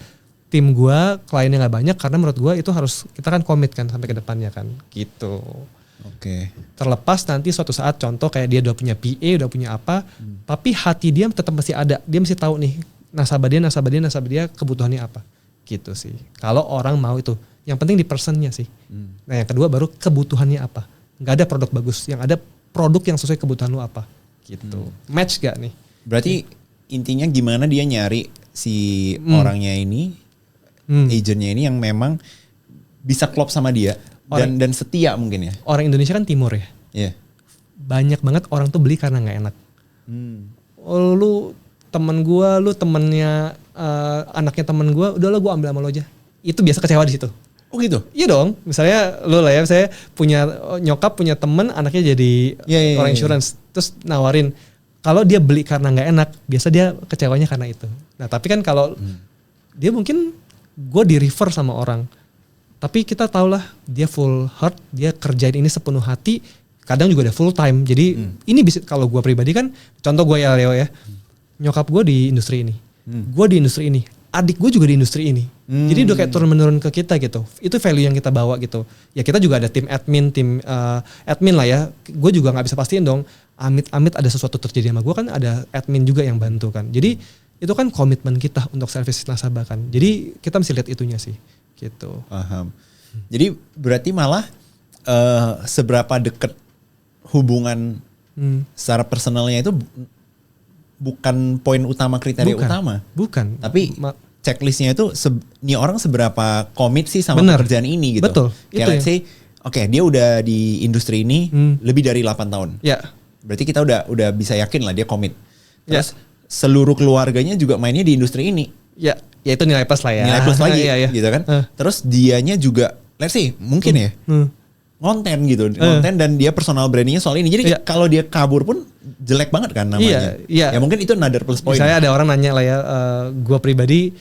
tim gue kliennya gak banyak, karena menurut gue itu harus kita kan komit kan sampai ke depannya kan gitu. Terlepas nanti suatu saat contoh kayak dia udah punya PA, udah punya apa, tapi hati dia tetap masih ada. Dia mesti tahu nih nasabah dia kebutuhannya apa. gitu sih. Kalau orang mau itu, yang penting di personnya sih. Nah yang kedua baru kebutuhannya apa. Nggak ada produk bagus, yang ada produk yang sesuai kebutuhan lu apa gitu. Match gak nih? Berarti intinya gimana dia nyari si orangnya ini, agentnya ini yang memang bisa klop sama dia dan setia mungkin ya. Orang Indonesia kan timur ya. Iya. Banyak banget orang tuh beli karena nggak enak. Oh, lu temen gue, lu temennya anaknya temen gue, udahlah gue ambil sama lo aja. Itu biasa kecewa di situ. Oh gitu? Iya dong. Misalnya lu lah ya, saya punya nyokap punya temen anaknya jadi orang insurance, terus nawarin kalau dia beli karena nggak enak, biasa dia kecewanya karena itu. Nah tapi kan kalau dia mungkin gue di refer sama orang, tapi kita tahulah dia full heart, dia kerjain ini sepenuh hati, kadang juga ada full time. Jadi ini bisa, kalau gue pribadi kan, contoh gue ya Leo ya, nyokap gue di industri ini, gue di industri ini, adik gue juga di industri ini. Jadi udah kayak turun-menurun ke kita gitu. Itu value yang kita bawa gitu. Ya kita juga ada tim admin lah ya. Gue juga gak bisa pastiin dong, amit-amit ada sesuatu terjadi sama gue kan ada admin juga yang bantu kan. Jadi itu kan komitmen kita untuk service nasabah kan. Jadi kita mesti lihat itunya sih gitu. Paham. Jadi berarti malah seberapa deket hubungan secara personalnya itu bukan poin utama, kriteria utama. Bukan. Tapi checklistnya itu nih orang seberapa komit sih sama pekerjaan ini gitu. Betul. Kayak let's say, oke, dia udah di industri ini lebih dari 8 tahun. Ya. Berarti kita udah bisa yakin lah dia komit. Terus seluruh keluarganya juga mainnya di industri ini. Ya itu nilai plus lah ya. Nilai plus lagi gitu kan. Terus dianya juga, let's say mungkin ya, konten gitu. Konten dan dia personal brandingnya soal ini. Jadi kalau dia kabur pun jelek banget kan namanya. Ya mungkin itu another plus point. Misalnya ada orang nanya lah ya, gue pribadi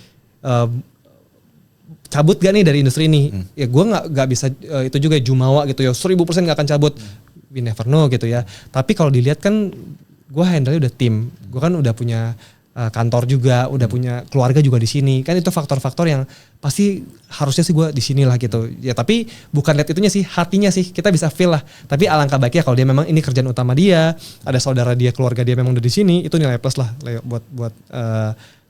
cabut gak nih dari industri ini? Ya gue nggak bisa itu juga jumawa gitu ya, 1000% nggak akan cabut. We never know gitu ya. Tapi kalau dilihat kan gue handle-nya udah tim, gue kan udah punya kantor juga, udah punya keluarga juga di sini. Kan itu faktor-faktor yang pasti harusnya sih gue di sini lah gitu. Ya tapi bukan lihat itunya sih, hatinya sih kita bisa feel lah. Tapi alangkah baiknya kalau dia memang ini kerjaan utama dia, ada saudara dia, keluarga dia memang udah di sini, itu nilai plus lah buat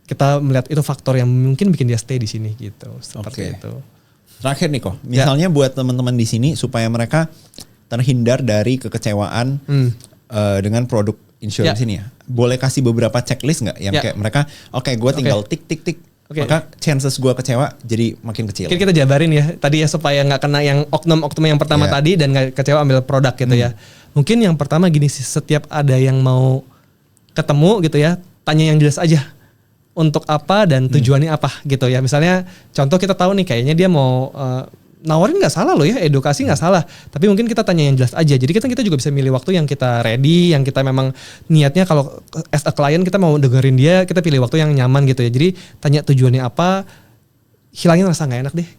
kita melihat itu faktor yang mungkin bikin dia stay di sini gitu. Seperti itu. Terakhir nih kok, misalnya buat teman-teman di sini supaya mereka terhindar dari kekecewaan dengan produk insurance ini ya. Boleh kasih beberapa checklist nggak yang kayak mereka, gue tinggal tik, maka chances gue kecewa jadi makin kecil. Kita jabarin ya tadi ya supaya nggak kena yang oknum-oknum yang pertama tadi dan nggak kecewa ambil produk gitu ya. Mungkin yang pertama gini sih, setiap ada yang mau ketemu gitu ya, tanya yang jelas aja. Untuk apa dan tujuannya apa gitu ya. Misalnya contoh kita tahu nih kayaknya dia mau nawarin nggak salah loh ya, edukasi nggak salah. Tapi mungkin kita tanya yang jelas aja. Jadi kita juga bisa milih waktu yang kita ready, yang kita memang niatnya kalau as a client kita mau dengerin dia, kita pilih waktu yang nyaman gitu ya. Jadi tanya tujuannya apa, hilangin rasa nggak enak deh.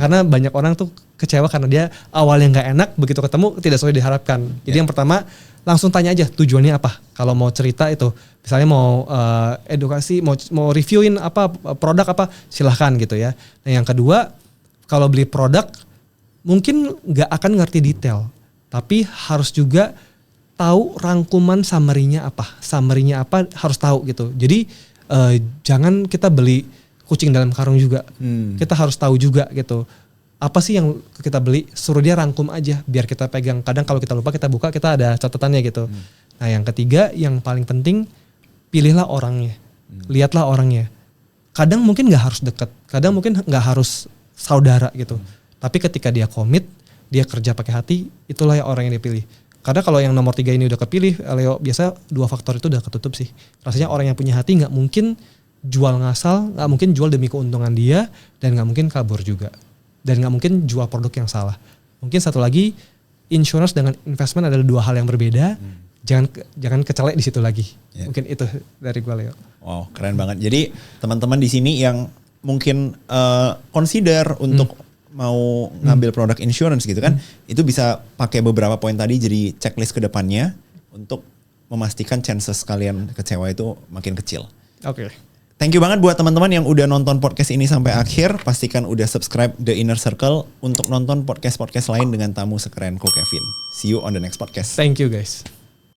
Karena banyak orang tuh kecewa karena dia awalnya nggak enak, begitu ketemu tidak sesuai diharapkan. Jadi yang pertama langsung tanya aja tujuannya apa. Kalau mau cerita itu, misalnya mau edukasi, mau reviewin apa produk apa, silahkan gitu ya. Nah yang kedua, kalau beli produk mungkin nggak akan ngerti detail, tapi harus juga tahu rangkuman summary-nya apa harus tahu gitu. Jadi jangan kita beli kucing dalam karung juga. Kita harus tahu juga gitu. Apa sih yang kita beli, suruh dia rangkum aja biar kita pegang. Kadang kalau kita lupa kita buka, kita ada catatannya gitu. Nah yang ketiga yang paling penting, pilihlah orangnya. Lihatlah orangnya. Kadang mungkin gak harus deket, kadang mungkin gak harus saudara gitu. Tapi ketika dia komit, dia kerja pakai hati, itulah ya orang yang dia pilih. Karena kalau yang nomor 3 ini udah kepilih, Leo, biasa 2 faktor itu udah ketutup sih. Rasanya orang yang punya hati gak mungkin jual ngasal, gak mungkin jual demi keuntungan dia, dan gak mungkin kabur juga. Dan gak mungkin jual produk yang salah. Mungkin satu lagi, insurance dengan investment adalah 2 hal yang berbeda. Jangan kecelek di situ lagi. Mungkin itu dari gue, Leo. Wow, keren banget. Jadi teman-teman di sini yang mungkin consider untuk mau ngambil produk insurance gitu kan, itu bisa pakai beberapa poin tadi jadi checklist ke depannya untuk memastikan chances kalian kecewa itu makin kecil. Oke. Thank you banget buat teman-teman yang udah nonton podcast ini sampai akhir. Pastikan udah subscribe The Inner Circle untuk nonton podcast-podcast lain dengan tamu sekeren Ko Kevin. See you on the next podcast. Thank you guys.